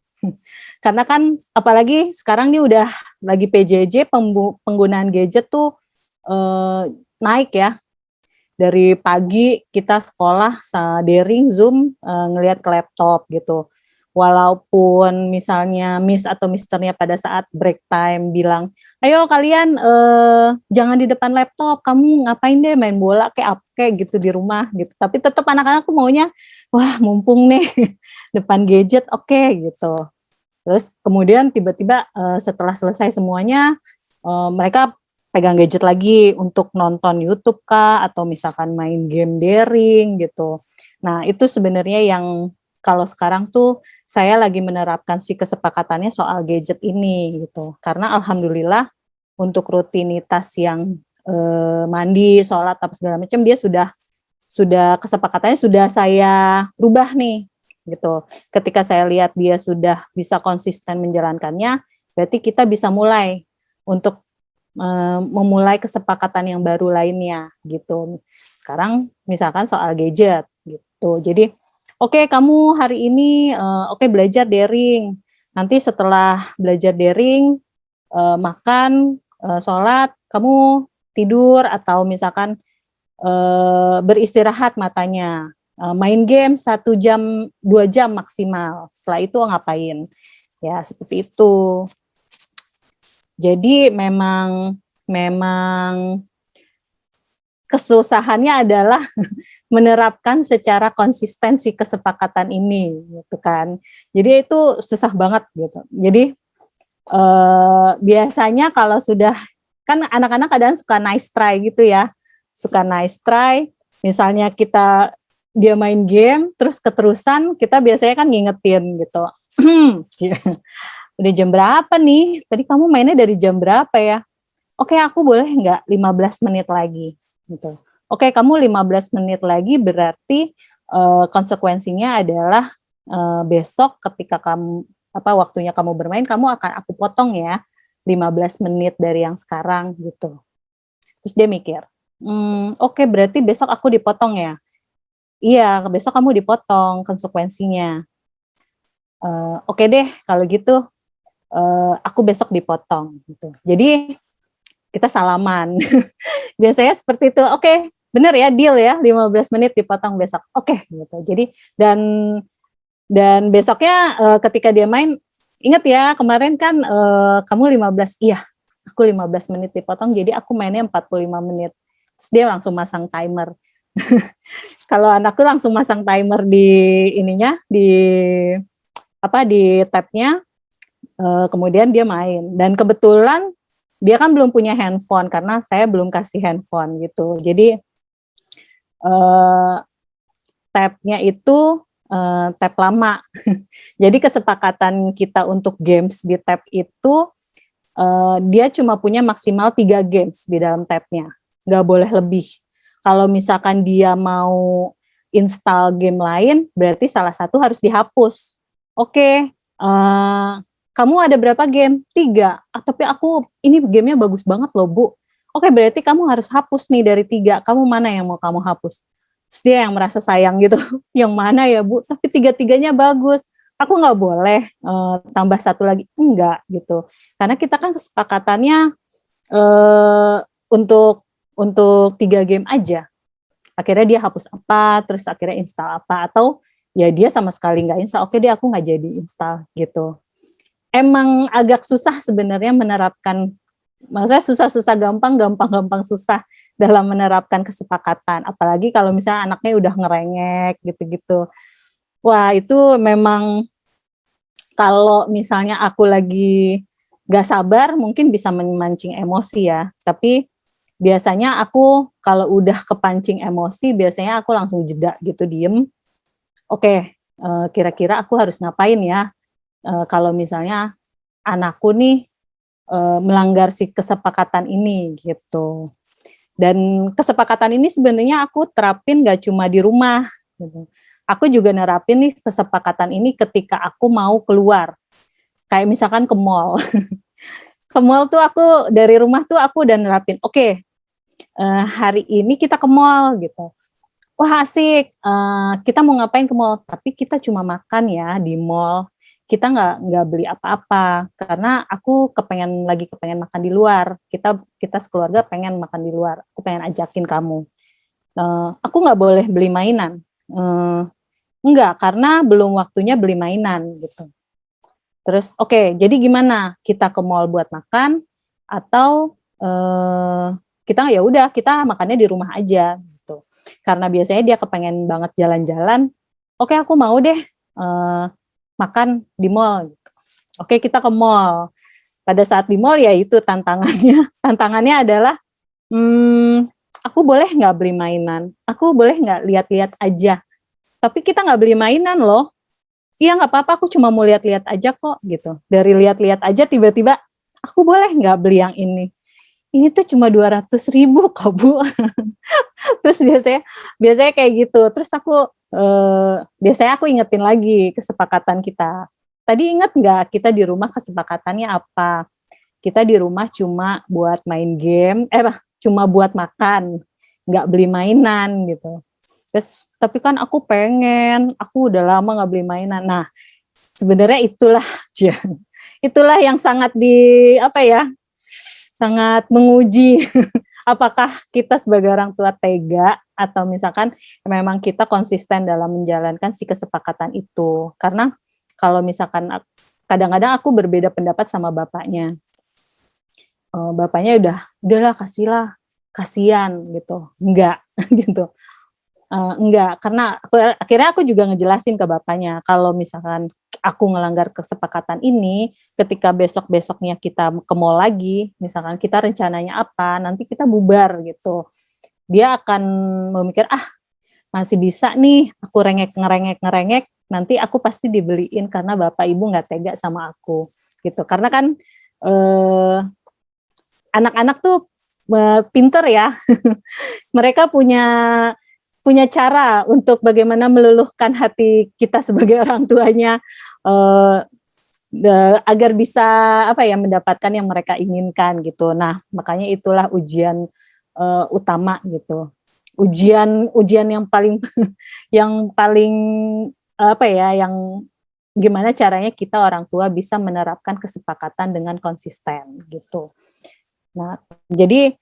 Karena kan apalagi sekarang nih udah lagi PJJ, penggunaan gadget tuh naik ya. Dari pagi kita sekolah daring Zoom ngelihat ke laptop gitu. Walaupun misalnya Miss atau Misternya pada saat break time bilang, ayo kalian jangan di depan laptop, kamu ngapain deh main bola kayak apa kayak gitu di rumah gitu. Tapi tetap anak-anak tuh maunya, wah mumpung nih depan gadget, oke gitu. Terus kemudian tiba-tiba setelah selesai semuanya, mereka pegang gadget lagi untuk nonton YouTube kah, atau misalkan main game daring gitu. Nah itu sebenarnya yang kalau sekarang tuh saya lagi menerapkan si kesepakatannya soal gadget ini gitu. Karena alhamdulillah untuk rutinitas yang mandi, sholat, apa segala macam dia sudah kesepakatannya sudah saya rubah nih gitu. Ketika saya lihat dia sudah bisa konsisten menjalankannya, berarti kita bisa mulai untuk memulai kesepakatan yang baru lainnya gitu. Sekarang misalkan soal gadget gitu. Jadi oke, kamu hari ini belajar daring. Nanti setelah belajar daring, makan, sholat, kamu tidur atau misalkan beristirahat matanya. Main game 1 jam, 2 jam maksimal. Setelah itu ngapain? Ya, seperti itu. Jadi memang kesusahannya adalah menerapkan secara konsistensi kesepakatan ini gitu kan. Jadi itu susah banget gitu. Jadi biasanya kalau sudah kan anak-anak kadang suka nice try gitu ya. Suka nice try, misalnya dia main game terus keterusan, kita biasanya kan ngingetin gitu. Udah jam berapa nih? Tadi kamu mainnya dari jam berapa ya? Oke, aku boleh nggak 15 menit lagi? Gitu. Oke, kamu 15 menit lagi berarti konsekuensinya adalah besok ketika waktunya kamu bermain, kamu akan aku potong ya 15 menit dari yang sekarang gitu. Terus dia mikir, oke, berarti besok aku dipotong ya? Iya, besok kamu dipotong konsekuensinya. Oke deh, kalau gitu aku besok dipotong gitu. Jadi kita salaman. Biasanya seperti itu. Oke, bener ya, deal ya, 15 menit dipotong besok. Oke, gitu. Jadi dan besoknya ketika dia main, ingat ya kemarin kan kamu 15, iya, aku 15 menit dipotong, jadi aku mainnya 45 menit. Terus dia langsung masang timer. Kalau anakku langsung masang timer di ininya, di tabnya, kemudian dia main. Dan kebetulan dia kan belum punya handphone karena saya belum kasih handphone gitu. Jadi tabnya itu tab lama. Jadi kesepakatan kita untuk games di tab itu dia cuma punya maksimal 3 games di dalam tabnya, nggak boleh lebih. Kalau misalkan dia mau install game lain, berarti salah satu harus dihapus. Oke, kamu ada berapa game? 3. Tapi aku ini gamenya bagus banget loh Bu. Oke, berarti kamu harus hapus nih dari 3. Kamu mana yang mau kamu hapus? Terus dia yang merasa sayang gitu. Yang mana ya Bu? Tapi 3-tiganya bagus. Aku nggak boleh tambah satu lagi, enggak gitu. Karena kita kan kesepakatannya untuk 3 game aja. Akhirnya dia hapus apa, terus akhirnya install apa, atau ya dia sama sekali nggak install. Oke deh, aku nggak jadi install gitu. Emang agak susah sebenarnya menerapkan, maksudnya susah-susah gampang susah dalam menerapkan kesepakatan. Apalagi kalau misalnya anaknya udah ngerengek gitu-gitu. Wah, itu memang kalau misalnya aku lagi gak sabar, mungkin bisa memancing emosi ya. Tapi biasanya aku kalau udah kepancing emosi, biasanya aku langsung jeda gitu, diem. Oke, kira-kira aku harus ngapain ya? Kalau misalnya anakku nih melanggar si kesepakatan ini gitu. Dan kesepakatan ini sebenarnya aku terapin gak cuma di rumah gitu. Aku juga nerapin nih kesepakatan ini ketika aku mau keluar. Kayak misalkan ke mall. Ke mall tuh aku dari rumah tuh aku udah nerapin. Oke, hari ini kita ke mall gitu. Wah asik, kita mau ngapain ke mall? Tapi kita cuma makan ya di mall. Kita nggak beli apa-apa karena aku kepengen makan di luar. Kita sekeluarga pengen makan di luar. Aku pengen ajakin kamu. Aku nggak boleh beli mainan. Enggak, karena belum waktunya beli mainan gitu. Terus oke, jadi gimana? Kita ke mall buat makan atau kita ya udah kita makannya di rumah aja gitu. Karena biasanya dia kepengen banget jalan-jalan. Oke, aku mau deh makan di mall. Gitu. Oke, kita ke mall. Pada saat di mall ya itu tantangannya. Tantangannya adalah aku boleh nggak beli mainan? Aku boleh nggak lihat-lihat aja? Tapi kita nggak beli mainan loh. Iya nggak apa-apa, aku cuma mau lihat-lihat aja kok gitu. Dari lihat-lihat aja tiba-tiba, aku boleh nggak beli yang ini? Ini tuh cuma 200.000 kok Bu. Terus biasanya kayak gitu. Terus aku biasanya aku ingetin lagi kesepakatan kita. Tadi inget nggak kita di rumah kesepakatannya apa? Kita di rumah cuma buat main game, cuma buat makan, nggak beli mainan gitu. Terus tapi kan aku udah lama nggak beli mainan. Nah, sebenarnya itulah yang sangat sangat menguji apakah kita sebagai orang tua tega atau misalkan memang kita konsisten dalam menjalankan si kesepakatan itu. Karena kalau misalkan kadang-kadang aku berbeda pendapat sama bapaknya. Bapaknya udahlah kasihlah, kasihan gitu. Enggak gitu. Enggak, karena akhirnya aku juga ngejelasin ke bapaknya kalau misalkan aku ngelanggar kesepakatan ini, ketika besok-besoknya kita ke mall lagi, misalkan kita rencananya apa, nanti kita bubar gitu. Dia akan memikir, masih bisa nih, aku ngerengek, nanti aku pasti dibeliin karena bapak ibu nggak tega sama aku gitu. Karena kan anak-anak tuh pinter ya, mereka punya cara untuk bagaimana meluluhkan hati kita sebagai orang tuanya agar bisa mendapatkan yang mereka inginkan gitu. Nah, makanya itulah ujian utama gitu. Ujian yang paling yang gimana caranya kita orang tua bisa menerapkan kesepakatan dengan konsisten gitu. Nah, jadi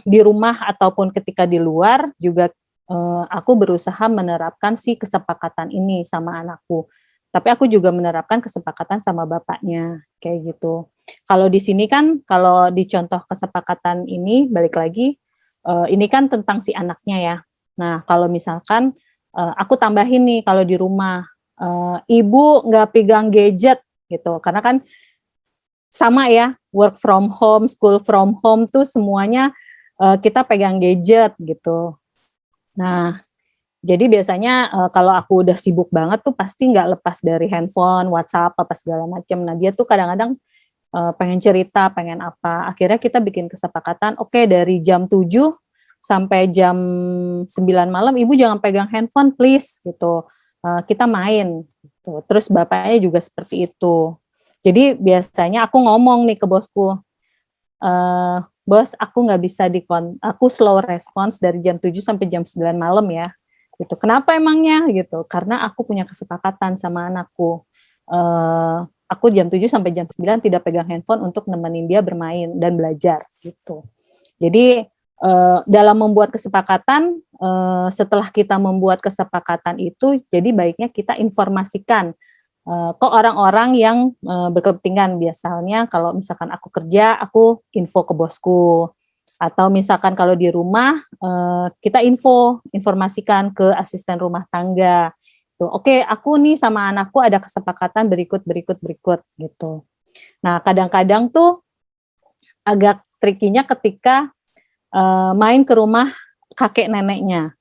di rumah ataupun ketika di luar juga aku berusaha menerapkan si kesepakatan ini sama anakku. Tapi aku juga menerapkan kesepakatan sama bapaknya, kayak gitu. Kalau di sini kan, kalau di contoh kesepakatan ini, balik lagi, ini kan tentang si anaknya ya. Nah, kalau misalkan aku tambahin nih, kalau di rumah, ibu nggak pegang gadget gitu, karena kan sama ya, work from home, school from home tuh semuanya kita pegang gadget gitu. Nah, Jadi biasanya kalau aku udah sibuk banget tuh pasti nggak lepas dari handphone, WhatsApp, apa segala macam. Nah dia tuh kadang-kadang pengen cerita, pengen apa. Akhirnya kita bikin kesepakatan, oke, dari jam 7 sampai jam 9 malam ibu jangan pegang handphone please gitu. Kita main gitu. Terus bapaknya juga seperti itu. Jadi biasanya aku ngomong nih ke bosku, bos aku nggak bisa aku slow response dari jam 7 sampai jam 9 malam ya. Gitu. Kenapa emangnya gitu? Karena aku punya kesepakatan sama anakku. Aku jam 7 sampai jam 9 tidak pegang handphone untuk nemenin dia bermain dan belajar gitu. Jadi dalam membuat kesepakatan, setelah kita membuat kesepakatan itu, jadi baiknya kita informasikan ke orang-orang yang berkepentingan. Biasanya kalau misalkan aku kerja, aku info ke bosku. Atau misalkan kalau di rumah, kita informasikan ke asisten rumah tangga. Tuh, oke, aku nih sama anakku ada kesepakatan berikut gitu. Nah, kadang-kadang tuh agak trikinya ketika main ke rumah kakek neneknya.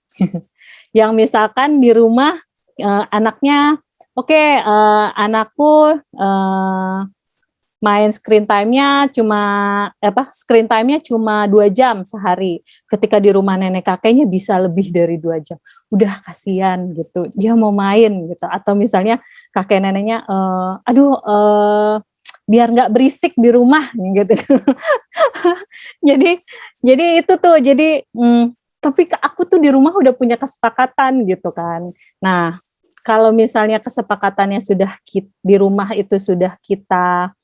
Yang misalkan di rumah anaknya, oke, anakku main screen time-nya cuma 2 jam sehari. Ketika di rumah nenek kakeknya bisa lebih dari 2 jam. Udah kasihan gitu, dia mau main gitu. Atau misalnya kakek neneknya, biar nggak berisik di rumah gitu. jadi itu tuh, tapi aku tuh di rumah udah punya kesepakatan gitu kan. Nah, kalau misalnya kesepakatannya di rumah itu sudah kita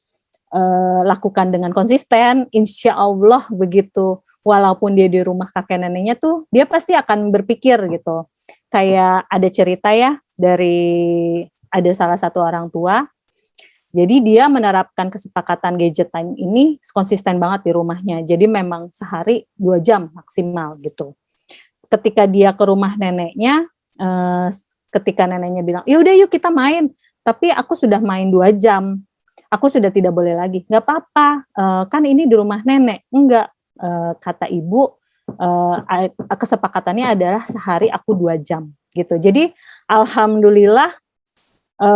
lakukan dengan konsisten, insya Allah begitu walaupun dia di rumah kakek neneknya tuh dia pasti akan berpikir gitu. Kayak ada cerita ya ada salah satu orang tua, jadi dia menerapkan kesepakatan gadget time ini konsisten banget di rumahnya. Jadi memang sehari 2 jam maksimal gitu. Ketika dia ke rumah neneknya, ketika neneknya bilang, "Ya udah yuk kita main." Tapi aku sudah main 2 jam. Aku sudah tidak boleh lagi. Nggak apa-apa, kan ini di rumah nenek. Enggak, kata ibu, kesepakatannya adalah sehari aku 2 jam gitu. Jadi alhamdulillah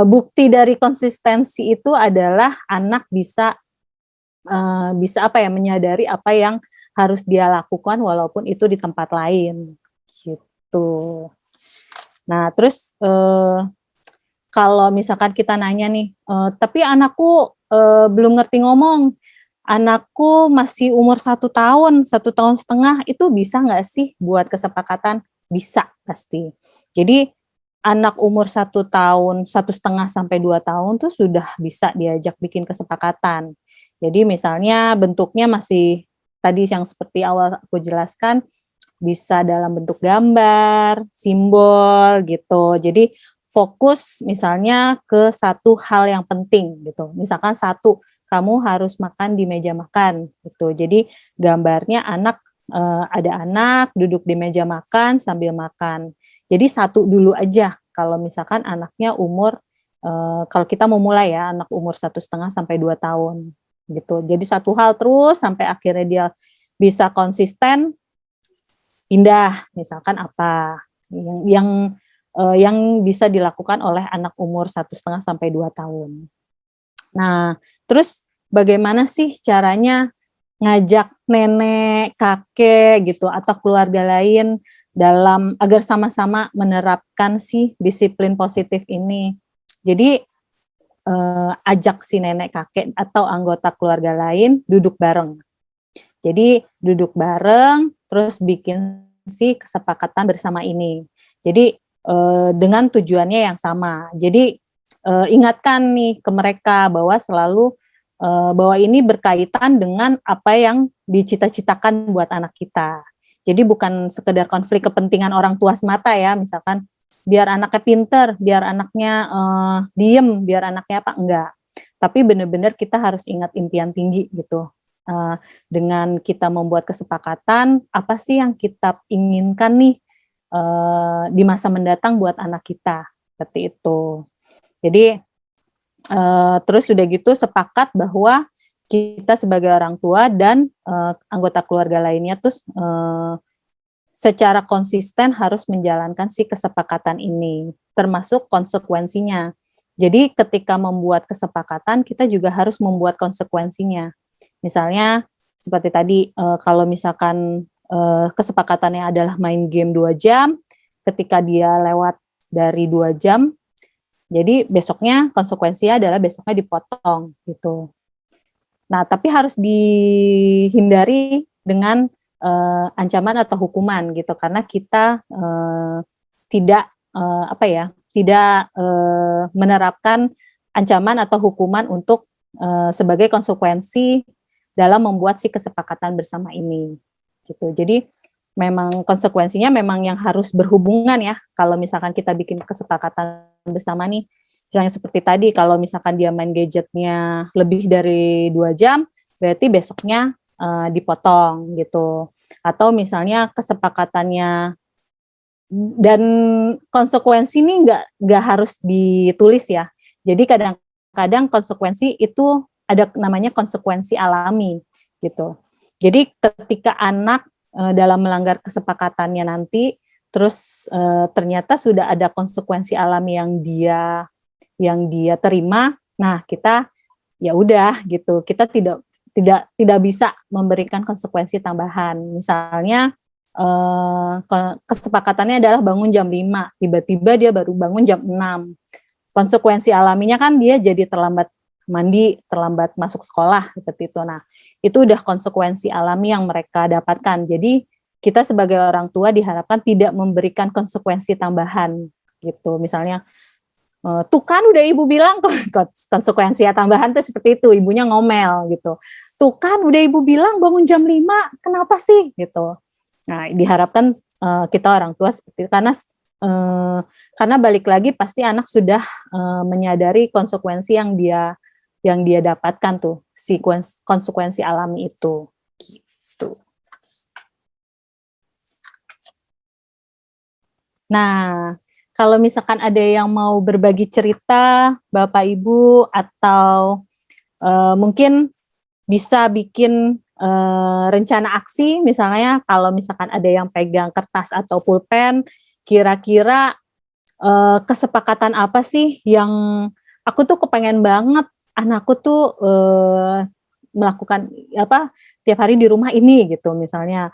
bukti dari konsistensi itu adalah anak bisa menyadari apa yang harus dia lakukan walaupun itu di tempat lain gitu. Nah terus kalau misalkan kita nanya nih, tapi anakku belum ngerti ngomong, anakku masih umur 1 tahun, 1,5 tahun, itu bisa nggak sih buat kesepakatan? Bisa, pasti. Jadi anak umur 1 tahun, 1,5 sampai 2 tahun tuh sudah bisa diajak bikin kesepakatan. Jadi misalnya bentuknya masih tadi yang seperti awal aku jelaskan, bisa dalam bentuk gambar, simbol gitu. Jadi fokus misalnya ke satu hal yang penting gitu. Misalkan kamu harus makan di meja makan gitu. Jadi gambarnya ada anak duduk di meja makan sambil makan. Jadi satu dulu aja kalau misalkan anaknya kalau kita mau mulai ya anak umur 1,5 sampai 2 tahun gitu. Jadi satu hal terus sampai akhirnya dia bisa konsisten, pindah misalkan apa yang bisa dilakukan oleh anak umur 1,5 sampai 2 tahun. Nah, terus bagaimana sih caranya ngajak nenek, kakek gitu atau keluarga lain agar sama-sama menerapkan si disiplin positif ini. Jadi ajak si nenek, kakek atau anggota keluarga lain duduk bareng. Jadi duduk bareng terus bikin si kesepakatan bersama ini. Jadi dengan tujuannya yang sama. Jadi ingatkan nih ke mereka bahwa bahwa ini berkaitan dengan apa yang dicita-citakan buat anak kita. Jadi bukan sekedar konflik kepentingan orang tua semata ya, misalkan biar anaknya pinter, biar anaknya diem, biar anaknya apa, enggak. Tapi benar-benar kita harus ingat impian tinggi gitu. Dengan kita membuat kesepakatan, apa sih yang kita inginkan nih di masa mendatang buat anak kita, seperti itu. Jadi terus sudah gitu sepakat bahwa kita sebagai orang tua dan anggota keluarga lainnya terus secara konsisten harus menjalankan si kesepakatan ini, termasuk konsekuensinya. Jadi ketika membuat kesepakatan, kita juga harus membuat konsekuensinya. Misalnya seperti tadi, kalau misalkan kesepakatannya adalah main game 2 jam, ketika dia lewat dari 2 jam, jadi besoknya konsekuensinya adalah besoknya dipotong gitu. Nah, tapi harus dihindari dengan ancaman atau hukuman gitu, karena kita tidak menerapkan ancaman atau hukuman untuk sebagai konsekuensi dalam membuat si kesepakatan bersama ini gitu. Jadi memang konsekuensinya memang yang harus berhubungan ya, kalau misalkan kita bikin kesepakatan bersama nih, misalnya seperti tadi, kalau misalkan dia main gadgetnya lebih dari 2 jam, berarti besoknya dipotong gitu. Atau misalnya kesepakatannya, dan konsekuensi ini nggak harus ditulis ya. Jadi kadang-kadang konsekuensi itu ada namanya konsekuensi alami gitu. Jadi ketika anak dalam melanggar kesepakatannya nanti, terus ternyata sudah ada konsekuensi alami yang dia terima, nah kita ya udah gitu, kita tidak bisa memberikan konsekuensi tambahan. Misalnya kesepakatannya adalah bangun jam 5, tiba-tiba dia baru bangun jam 6. Konsekuensi alaminya kan dia jadi terlambat mandi, terlambat masuk sekolah seperti itu. Nah, itu udah konsekuensi alami yang mereka dapatkan. Jadi kita sebagai orang tua diharapkan tidak memberikan konsekuensi tambahan gitu. Misalnya, tuh kan udah ibu bilang, konsekuensi tambahan tuh seperti itu, ibunya ngomel gitu. Tuh kan udah ibu bilang bangun jam 5, kenapa sih gitu. Nah, diharapkan kita orang tua seperti itu, karena balik lagi pasti anak sudah menyadari konsekuensi yang dia dapatkan tuh, si konsekuensi alami itu gitu. Nah, kalau misalkan ada yang mau berbagi cerita, Bapak Ibu, atau mungkin bisa bikin rencana aksi, misalnya kalau misalkan ada yang pegang kertas atau pulpen, kira-kira kesepakatan apa sih yang aku tuh kepengen banget anakku tuh melakukan tiap hari di rumah ini gitu, misalnya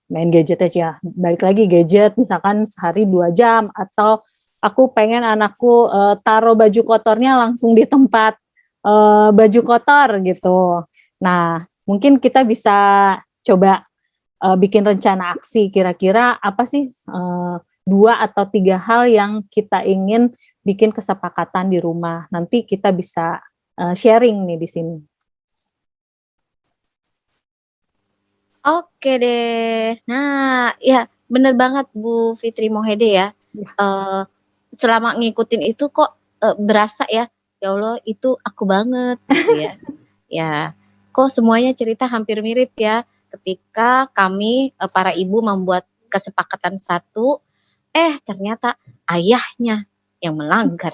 main gadget aja, balik lagi gadget misalkan sehari 2 jam, atau aku pengen anakku taruh baju kotornya langsung di tempat baju kotor gitu. Nah, mungkin kita bisa coba bikin rencana aksi, kira-kira apa sih 2 atau 3 hal yang kita ingin bikin kesepakatan di rumah. Nanti kita bisa sharing nih di sini. Oke deh. Nah, ya bener banget Bu Fitri Mohede ya. Selama ngikutin itu kok berasa ya Allah itu aku banget gitu ya. Ya, kok semuanya cerita hampir mirip ya. Ketika kami para ibu membuat kesepakatan satu, ternyata ayahnya yang melanggar.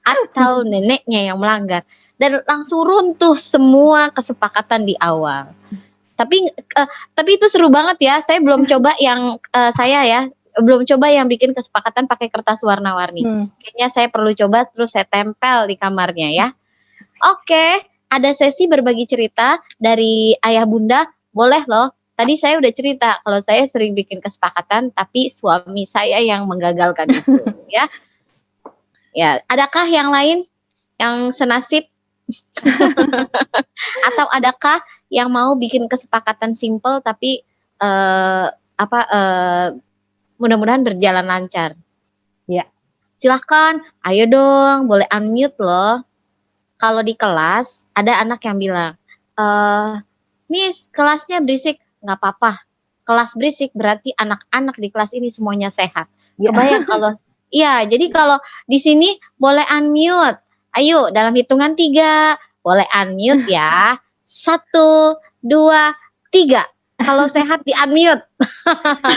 Atau neneknya yang melanggar, dan langsung runtuh semua kesepakatan di awal. Tapi itu seru banget ya. Saya belum coba yang belum coba yang bikin kesepakatan pakai kertas warna-warni. Kayaknya saya perlu coba, terus saya tempel di kamarnya ya. Oke, ada sesi berbagi cerita dari ayah bunda, boleh loh. Tadi saya udah cerita kalau saya sering bikin kesepakatan, tapi suami saya yang menggagalkan itu ya. Ya, adakah yang lain yang senasib? Atau adakah yang mau bikin kesepakatan simple tapi mudah-mudahan berjalan lancar? Ya. Silahkan, ayo dong, boleh unmute loh. Kalau di kelas ada anak yang bilang, Miss, kelasnya berisik. Nggak apa-apa, kelas berisik berarti anak-anak di kelas ini semuanya sehat. Kebayang kalau iya, jadi kalau di sini boleh unmute. Ayo, dalam hitungan 3, boleh unmute ya. 1, 2, 3. Kalau sehat di unmute.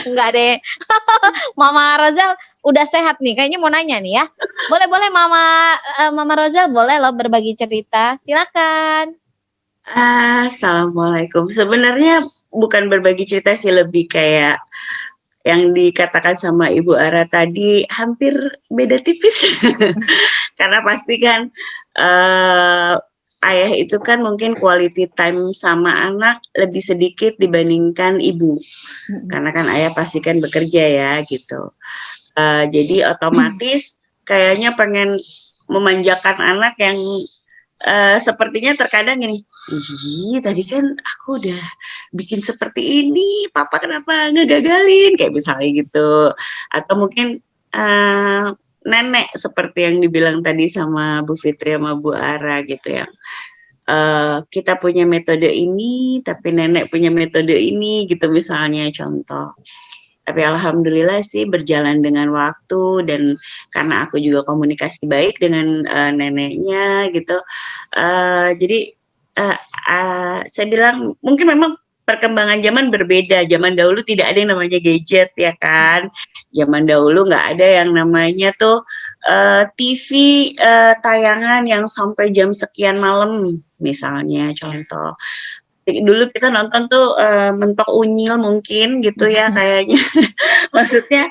Enggak deh. Mama Rozal udah sehat nih, kayaknya mau nanya nih ya. Boleh Mama Rozal boleh loh berbagi cerita. Silakan. Assalamualaikum. Sebenarnya bukan berbagi cerita sih, lebih kayak yang dikatakan sama Ibu Ara tadi hampir beda tipis. Karena pasti kan ayah itu kan mungkin quality time sama anak lebih sedikit dibandingkan ibu. Karena kan ayah pasti kan bekerja ya gitu. Jadi otomatis kayaknya pengen memanjakan anak yang sepertinya terkadang gini, ih tadi kan aku udah bikin seperti ini, papa kenapa ngegagalin, kayak misalnya gitu. Atau mungkin nenek seperti yang dibilang tadi sama Bu Fitri sama Bu Ara gitu ya. Kita punya metode ini, tapi nenek punya metode ini gitu misalnya contoh. Tapi alhamdulillah sih berjalan dengan waktu dan karena aku juga komunikasi baik dengan neneknya gitu. Jadi saya bilang mungkin memang perkembangan zaman berbeda. Zaman dahulu tidak ada yang namanya gadget ya kan. Zaman dahulu nggak ada yang namanya tuh TV tayangan yang sampai jam sekian malam misalnya contoh. Dulu kita nonton tuh Mentok Unyil mungkin gitu ya kayaknya. Maksudnya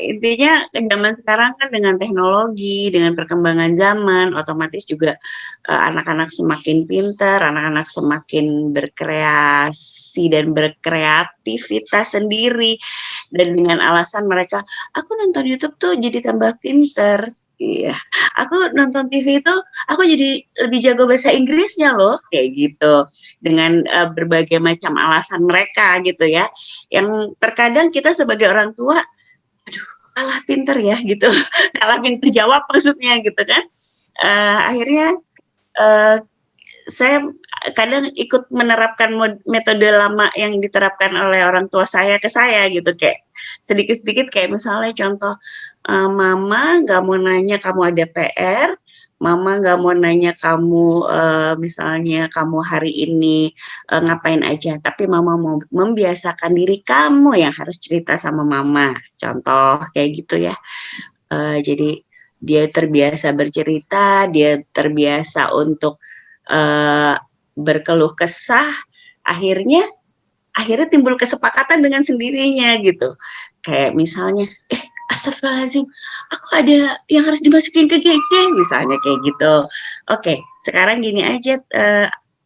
intinya zaman sekarang kan dengan teknologi, dengan perkembangan zaman, otomatis juga anak-anak semakin pintar, anak-anak semakin berkreasi dan berkreativitas sendiri. Dan dengan alasan mereka, aku nonton YouTube tuh jadi tambah pintar. Iya, aku nonton TV itu, aku jadi lebih jago bahasa Inggrisnya loh, kayak gitu. Dengan berbagai macam alasan mereka gitu ya. Yang terkadang kita sebagai orang tua, aduh kalah pinter ya gitu, kalah pinter jawab maksudnya gitu kan. Akhirnya saya kadang ikut menerapkan metode lama yang diterapkan oleh orang tua saya ke saya gitu, kayak sedikit-sedikit kayak misalnya contoh, mama nggak mau nanya kamu ada PR, mama nggak mau nanya kamu misalnya kamu hari ini ngapain aja, tapi mama mau membiasakan diri kamu yang harus cerita sama mama, contoh kayak gitu ya. Jadi dia terbiasa bercerita, dia terbiasa untuk berkeluh kesah, akhirnya timbul kesepakatan dengan sendirinya gitu. Kayak misalnya, astagfirullahaladzim, aku ada yang harus dimasukin ke GC, misalnya kayak gitu. Oke, sekarang gini aja,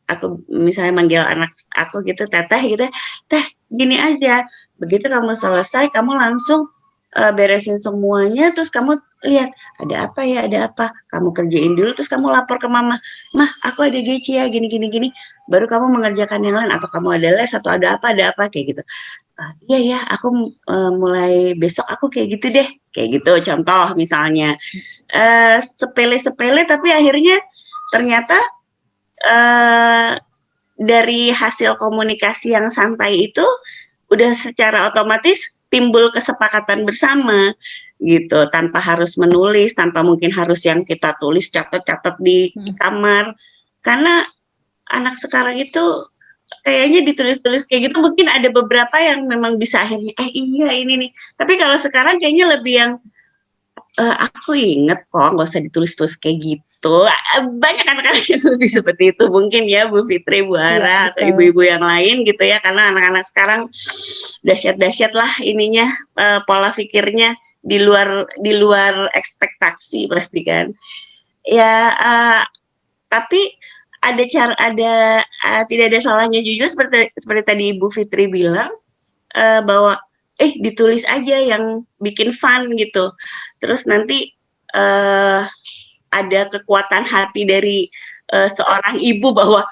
aku misalnya manggil anak aku gitu, teteh gitu, teh gini aja, begitu kamu selesai, kamu langsung beresin semuanya, terus kamu lihat ada apa ya, ada apa, kamu kerjain dulu, terus kamu lapor ke mama, mah aku ada GC ya, gini, baru kamu mengerjakan yang lain, atau kamu ada les, atau ada apa, kayak gitu. Iya ya, aku mulai besok aku kayak gitu deh, kayak gitu, contoh misalnya. Sepele-sepele, tapi akhirnya ternyata dari hasil komunikasi yang santai itu, udah secara otomatis timbul kesepakatan bersama gitu, tanpa harus menulis, tanpa mungkin harus yang kita tulis catat-catat di kamar, karena anak sekarang itu kayaknya ditulis-tulis kayak gitu, mungkin ada beberapa yang memang bisa akhirnya iya ini nih, tapi kalau sekarang kayaknya lebih yang aku inget kok, nggak usah ditulis-tulis kayak gitu. Banyak anak-anak yang lebih seperti itu mungkin ya, Bu Fitri, Bu Ara, atau ibu-ibu yang lain gitu ya, karena anak-anak sekarang dahsyat-dahsyat lah ininya, pola pikirnya di luar ekspektasi pasti kan. Ya, tapi tidak ada salahnya juga seperti tadi Ibu Fitri bilang, bahwa ditulis aja yang bikin fun gitu. Terus nanti ada kekuatan hati dari seorang ibu bahwa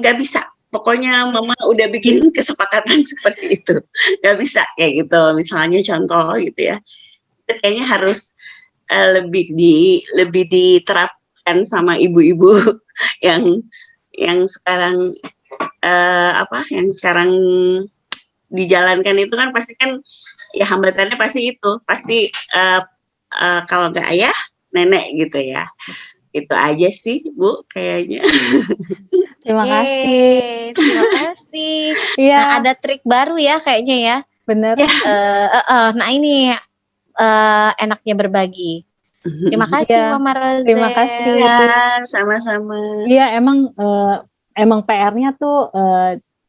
nggak bisa, pokoknya mama udah bikin kesepakatan seperti itu, nggak bisa kayak gitu. Misalnya contoh gitu ya, itu kayaknya harus lebih diterapkan sama ibu-ibu yang sekarang yang sekarang dijalankan itu kan pasti kan ya hambatannya pasti itu, pasti kalau nggak ayah, nenek gitu ya. Itu aja sih Bu kayaknya. Terima kasih. Terima kasih. Iya. Nah, ada trik baru ya kayaknya ya. Benar. Nah ini enaknya berbagi. Terima kasih Mama Rose. Terima kasih. Ya, sama-sama. Iya, emang PR-nya tuh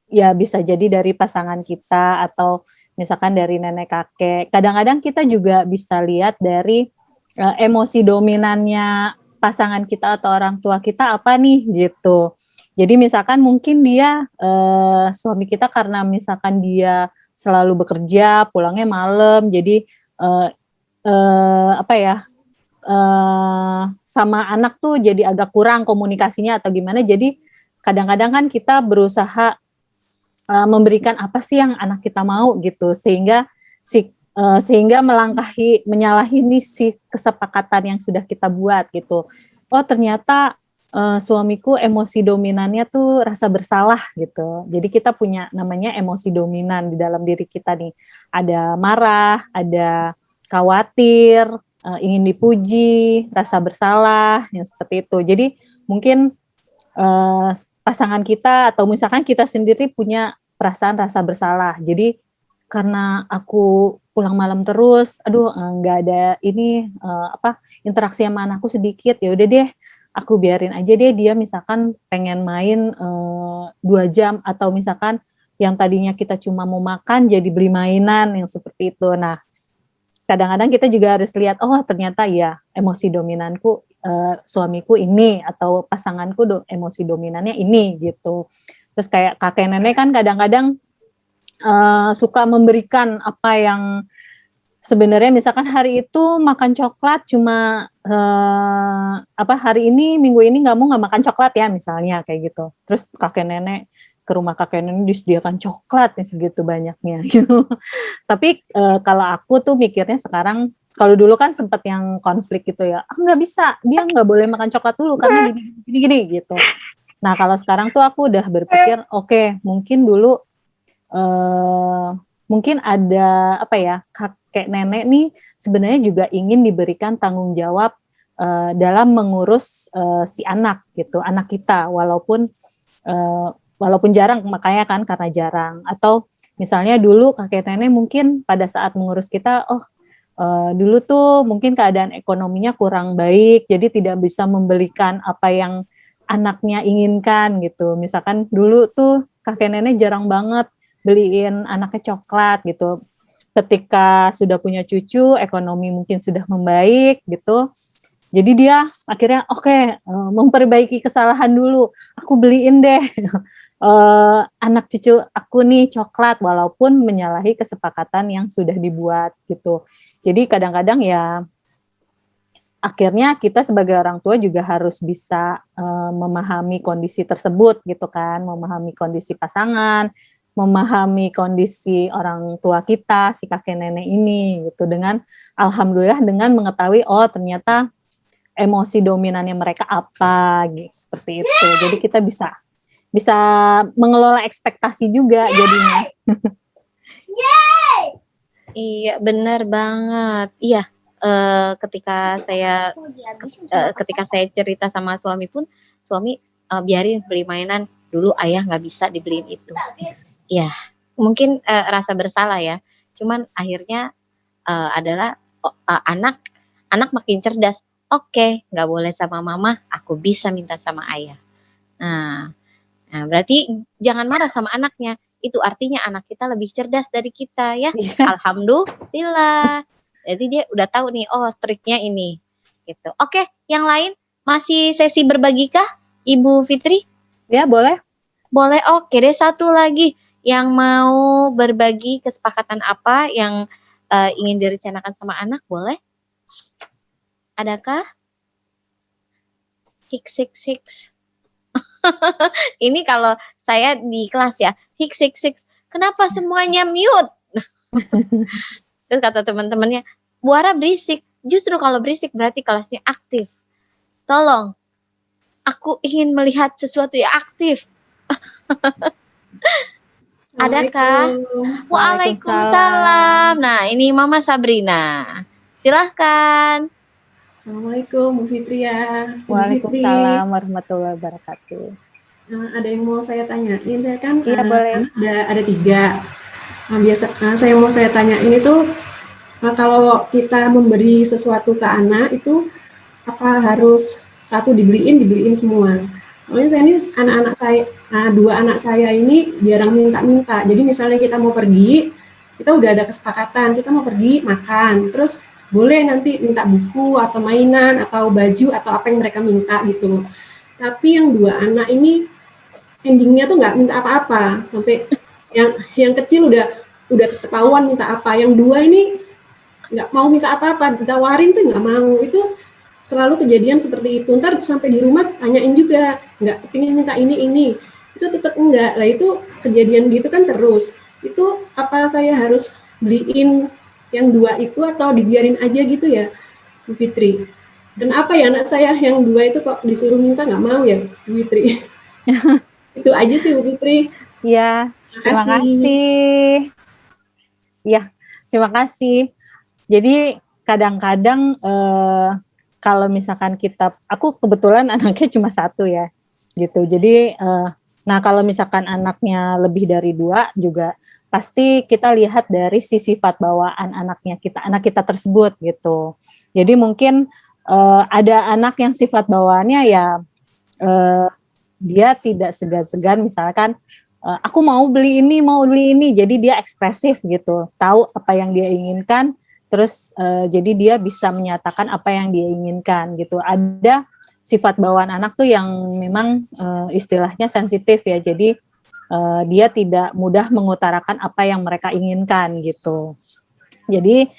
ya bisa jadi dari pasangan kita atau misalkan dari nenek kakek. Kadang-kadang kita juga bisa lihat dari emosi dominannya pasangan kita atau orang tua kita apa nih gitu. Jadi misalkan mungkin dia suami kita karena misalkan dia selalu bekerja, pulangnya malam, jadi apa ya, sama anak tuh jadi agak kurang komunikasinya atau gimana. Jadi kadang-kadang kan kita berusaha memberikan apa sih yang anak kita mau gitu, sehingga sehingga menyalahi nih si kesepakatan yang sudah kita buat gitu. Oh ternyata suamiku emosi dominannya tuh rasa bersalah gitu. Jadi kita punya namanya emosi dominan di dalam diri kita nih. Ada marah, ada khawatir, ingin dipuji, rasa bersalah, yang seperti itu. Jadi mungkin pasangan kita atau misalkan kita sendiri punya perasaan rasa bersalah. Jadi karena aku pulang malam terus, aduh nggak ada ini interaksi sama anakku sedikit, ya udah deh, aku biarin aja deh dia misalkan pengen main 2 jam atau misalkan yang tadinya kita cuma mau makan jadi beli mainan yang seperti itu. Nah, kadang-kadang kita juga harus lihat, oh ternyata ya emosi dominanku suamiku ini atau pasanganku emosi dominannya ini gitu. Terus kayak kakek nenek kan kadang-kadang suka memberikan apa yang sebenarnya misalkan hari itu makan coklat cuma hari ini minggu ini nggak makan coklat ya misalnya kayak gitu. Terus kakek nenek ke rumah kakek nenek disediakan coklat yang segitu banyaknya gitu. Tapi kalau aku tuh mikirnya sekarang, kalau dulu kan sempat yang konflik gitu ya, nggak bisa, dia nggak boleh makan coklat dulu karena gini gitu. Nah kalau sekarang tuh aku udah berpikir, oke, mungkin dulu mungkin ada kakek nenek nih sebenarnya juga ingin diberikan tanggung jawab dalam mengurus si anak gitu, anak kita, walaupun jarang, makanya kan karena jarang. Atau misalnya dulu kakek nenek mungkin pada saat mengurus kita, dulu tuh mungkin keadaan ekonominya kurang baik, jadi tidak bisa membelikan apa yang anaknya inginkan gitu. Misalkan dulu tuh kakek nenek jarang banget beliin anaknya coklat gitu. Ketika sudah punya cucu, ekonomi mungkin sudah membaik gitu. Jadi dia akhirnya memperbaiki kesalahan dulu. Aku beliin deh anak cucu aku nih coklat, walaupun menyalahi kesepakatan yang sudah dibuat gitu. Jadi kadang-kadang ya akhirnya kita sebagai orang tua juga harus bisa memahami kondisi tersebut gitu kan, memahami kondisi pasangan, memahami kondisi orang tua kita, si kakek nenek ini gitu, dengan alhamdulillah dengan mengetahui ternyata emosi dominannya mereka apa gitu, seperti itu. Jadi kita bisa mengelola ekspektasi juga jadinya. Iya, benar banget. Iya, ketika saya cerita sama suami pun, suami biarin beli mainan dulu, ayah nggak bisa dibeliin itu. Ya, mungkin rasa bersalah ya. Cuman akhirnya adalah anak makin cerdas. Oke, nggak boleh sama mama, aku bisa minta sama ayah. Nah, berarti jangan marah sama anaknya. Itu artinya anak kita lebih cerdas dari kita ya. Alhamdulillah. Jadi dia udah tahu nih, triknya ini. Gitu. Oke, yang lain masih sesi berbagi kah, Ibu Fitri? Ya, boleh. Boleh. Oke deh, satu lagi yang mau berbagi kesepakatan apa yang ingin direncanakan sama anak, boleh? Adakah? Hik. Ini kalau saya di kelas ya, hik. Kenapa semuanya mute? Terus kata teman-temannya, Bu Ara berisik. Justru kalau berisik berarti kelasnya aktif. Tolong, aku ingin melihat sesuatu yang aktif. Adakah? Waalaikumsalam. Nah, ini Mama Sabrina. Silahkan. Assalamualaikum Bu Fitri ya. Waalaikumsalam warahmatullahi wabarakatuh. Ada yang mau saya tanyain, saya kan boleh. Ada 3. Saya mau saya tanyain itu, kalau kita memberi sesuatu ke anak itu apa harus satu dibeliin semua? Soalnya saya ini anak-anak saya, dua anak saya ini jarang minta-minta. Jadi misalnya kita mau pergi, kita udah ada kesepakatan, kita mau pergi makan, terus boleh nanti minta buku atau mainan atau baju atau apa yang mereka minta gitu. Tapi yang dua anak ini endingnya tuh nggak minta apa-apa, sampai yang kecil udah ketahuan minta apa, yang dua ini nggak mau minta apa-apa, ditawarin tuh nggak mau. Itu selalu kejadian seperti itu. Ntar sampai di rumah tanyain juga, nggak pengen minta ini, itu tetap enggak. Lah itu kejadian gitu kan terus. Itu apa saya harus beliin yang dua itu atau dibiarin aja gitu ya, Bu Fitri? Kenapa ya anak saya yang dua itu kok disuruh minta nggak mau ya, Bu Fitri? Itu aja sih Bu Fitri. Ya, terima kasih. Ya, terima kasih. Jadi kadang-kadang kalau misalkan aku kebetulan anaknya cuma satu ya, gitu. Jadi, nah kalau misalkan anaknya lebih dari 2 juga pasti kita lihat dari sifat bawaan anak kita tersebut gitu. Jadi mungkin ada anak yang sifat bawaannya ya dia tidak segan-segan misalkan aku mau beli ini, jadi dia ekspresif gitu, tahu apa yang dia inginkan. Terus jadi dia bisa menyatakan apa yang dia inginkan gitu. Ada sifat bawaan anak tuh yang memang istilahnya sensitif ya. Jadi dia tidak mudah mengutarakan apa yang mereka inginkan gitu. Jadi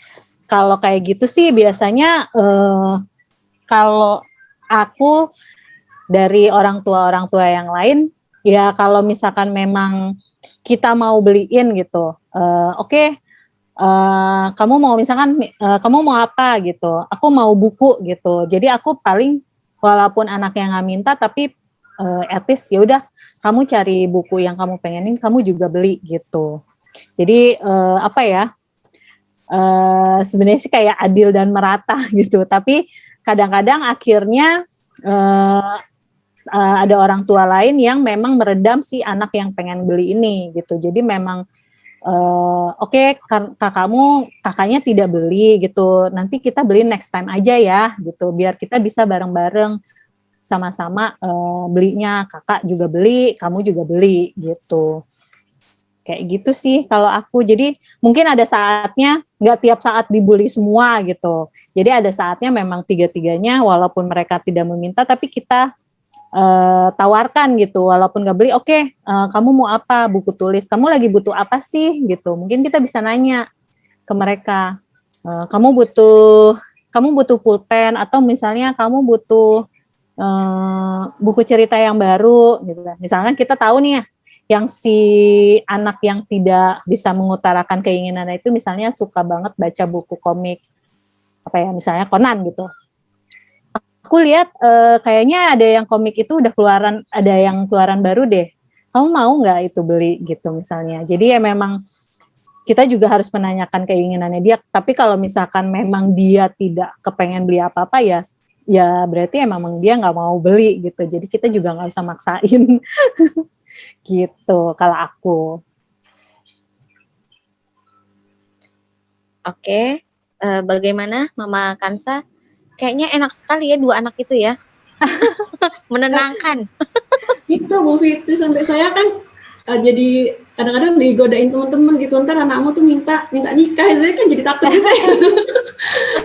kalau kayak gitu sih biasanya kalau aku dari orang tua yang lain ya, kalau misalkan memang kita mau beliin gitu, oke. Kamu mau misalkan kamu mau apa gitu, aku mau buku gitu. Jadi aku paling walaupun anaknya nggak minta tapi at least ya udah kamu cari buku yang kamu pengenin, kamu juga beli gitu. Jadi apa ya, sebenarnya sih kayak adil dan merata gitu. Tapi kadang-kadang akhirnya ada orang tua lain yang memang meredam si anak yang pengen beli ini gitu. Jadi memang oke, kakaknya tidak beli gitu, nanti kita beli next time aja ya gitu, biar kita bisa bareng-bareng sama-sama belinya, kakak juga beli, kamu juga beli gitu. Kayak gitu sih kalau aku. Jadi mungkin ada saatnya nggak tiap saat dibully semua gitu, jadi ada saatnya memang tiga-tiganya walaupun mereka tidak meminta tapi kita tawarkan gitu, walaupun nggak beli, oke, kamu mau apa, buku tulis, kamu lagi butuh apa sih gitu, mungkin kita bisa nanya ke mereka, kamu butuh pulpen atau misalnya kamu butuh buku cerita yang baru gitu. Misalkan kita tahu nih ya, yang si anak yang tidak bisa mengutarakan keinginannya itu misalnya suka banget baca buku komik apa ya, misalnya Conan gitu. Aku lihat kayaknya ada yang komik itu ada yang keluaran baru deh. Kamu mau nggak itu beli gitu misalnya. Jadi ya memang kita juga harus menanyakan keinginannya dia. Tapi kalau misalkan memang dia tidak kepengen beli apa-apa ya berarti memang dia nggak mau beli gitu. Jadi kita juga nggak usah maksain gitu kalau aku. Oke, bagaimana Mama Kansa? Kayaknya enak sekali ya 2 anak itu ya. Menenangkan. Itu Bu Fitri, sampai saya kan jadi kadang-kadang digodain teman-teman gitu, ntar anakmu tuh minta nikah, saya kan jadi takut juga ya.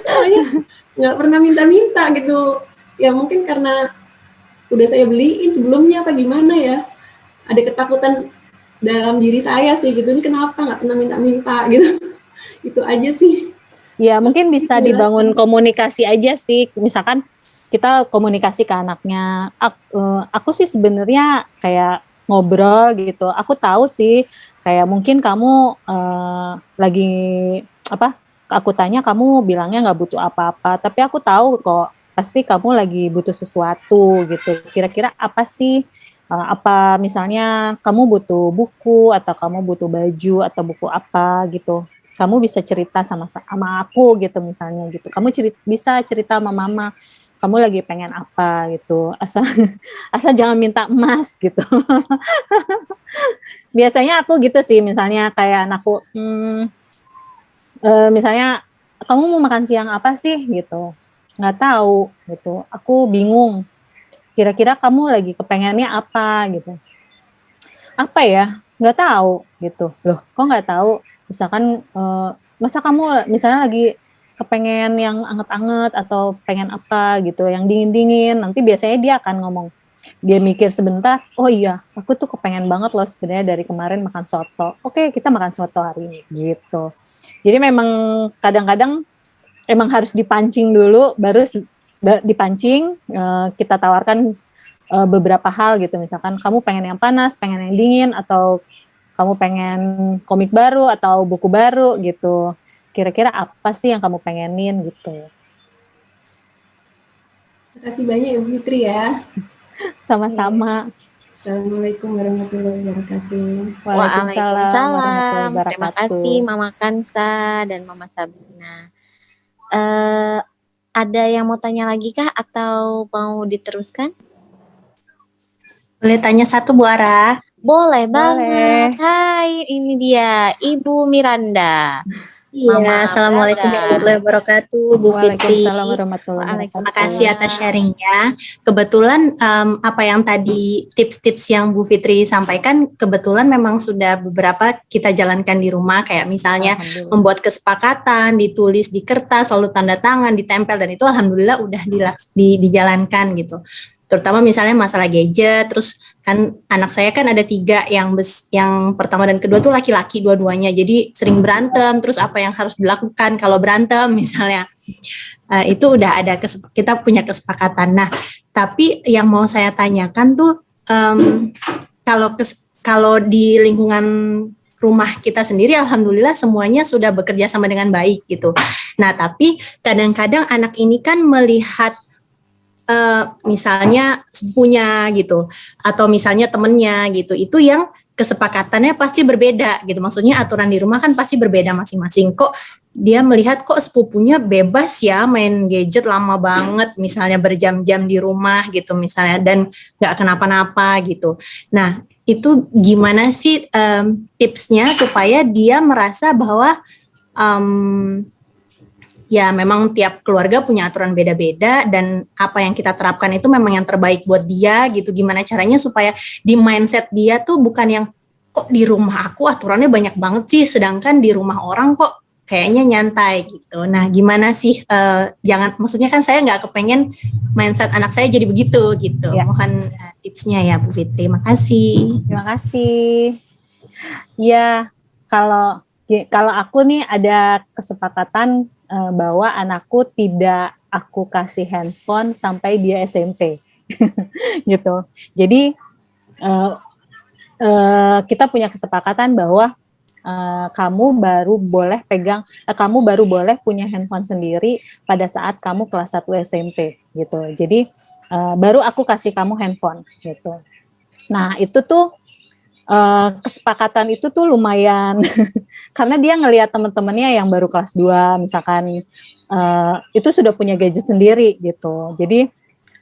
Soalnya nggak pernah minta-minta gitu. Ya mungkin karena udah saya beliin sebelumnya apa gimana ya. Ada ketakutan dalam diri saya sih gitu, ini kenapa nggak pernah minta-minta gitu. Itu aja sih. Ya mungkin bisa dibangun komunikasi aja sih, misalkan kita komunikasi ke anaknya. Aku sih sebenarnya kayak ngobrol gitu. Aku tahu sih kayak mungkin kamu lagi apa? Aku tanya kamu bilangnya nggak butuh apa-apa, tapi aku tahu kok pasti kamu lagi butuh sesuatu gitu. Kira-kira apa sih? Apa misalnya kamu butuh buku atau kamu butuh baju atau buku apa gitu. Kamu bisa cerita sama aku gitu misalnya gitu. Kamu bisa cerita sama mama, kamu lagi pengen apa gitu. Asal jangan minta emas gitu. Biasanya aku gitu sih, misalnya kayak anakku, misalnya kamu mau makan siang apa sih gitu. Nggak tahu gitu. Aku bingung. kira-kira kamu lagi kepengennya apa gitu. Apa ya? Nggak tahu gitu. Loh, kok nggak tahu? Misalkan masa kamu misalnya lagi kepengen yang anget-anget atau pengen apa gitu, yang dingin-dingin, nanti biasanya dia akan ngomong, dia mikir sebentar, oh iya, aku tuh kepengen banget loh sebenarnya dari kemarin makan soto. Oke, kita makan soto hari ini gitu. Jadi memang kadang-kadang emang harus dipancing dulu, baru dipancing, kita tawarkan beberapa hal gitu, misalkan kamu pengen yang panas, pengen yang dingin, atau kamu pengen komik baru atau buku baru gitu. Kira-kira apa sih yang kamu pengenin gitu. Terima kasih banyak Ibu Fitri ya. Sama-sama. Assalamualaikum warahmatullahi wabarakatuh. Waalaikumsalam warahmatullahi Terima kasih wabarakatuh. Mama Kansa dan Mama Sabrina. Ada yang mau tanya lagi kah atau mau diteruskan? Boleh tanya satu Bu Ara? Boleh banget. Hai, ini dia Ibu Miranda. Iya, Assalamualaikum warahmatullahi wabarakatuh, Bu Fitri. Waalaikumsalam warahmatullahi wabarakatuh. Terima kasih atas sharingnya. Kebetulan apa yang tadi tips-tips yang Bu Fitri sampaikan, kebetulan memang sudah beberapa kita jalankan di rumah, kayak misalnya membuat kesepakatan, ditulis di kertas, lalu tanda tangan, ditempel, dan itu alhamdulillah udah dijalankan gitu. Terutama misalnya masalah gadget, terus kan anak saya kan ada 3, yang pertama dan kedua tuh laki-laki dua-duanya, jadi sering berantem, terus apa yang harus dilakukan kalau berantem misalnya, itu udah ada, kita punya kesepakatan. Nah, tapi yang mau saya tanyakan tuh, kalau di lingkungan rumah kita sendiri, alhamdulillah semuanya sudah bekerja sama dengan baik gitu. Nah, tapi kadang-kadang anak ini kan melihat misalnya sepupunya gitu, atau misalnya temennya gitu, itu yang kesepakatannya pasti berbeda gitu. Maksudnya aturan di rumah kan pasti berbeda masing-masing. Kok dia melihat kok sepupunya bebas ya main gadget lama banget, misalnya berjam-jam di rumah gitu misalnya, dan nggak kenapa-napa gitu. Nah, itu gimana sih tipsnya supaya dia merasa bahwa ya memang tiap keluarga punya aturan beda-beda, dan apa yang kita terapkan itu memang yang terbaik buat dia gitu. Gimana caranya supaya di mindset dia tuh bukan yang kok di rumah aku aturannya banyak banget sih, sedangkan di rumah orang kok kayaknya nyantai gitu. Nah, gimana sih maksudnya kan saya nggak kepengen mindset anak saya jadi begitu gitu. Ya. Mohon tipsnya ya Bu Fitri. Terima kasih. Terima kasih. Ya, kalau aku nih ada kesepakatan bahwa anakku tidak aku kasih handphone sampai dia SMP gitu. Jadi kita punya kesepakatan bahwa kamu baru boleh punya handphone sendiri pada saat kamu kelas 1 SMP gitu. Jadi baru aku kasih kamu handphone gitu. Nah, itu tuh kesepakatan itu tuh lumayan karena dia ngelihat teman-temannya yang baru kelas 2 misalkan itu sudah punya gadget sendiri gitu. Jadi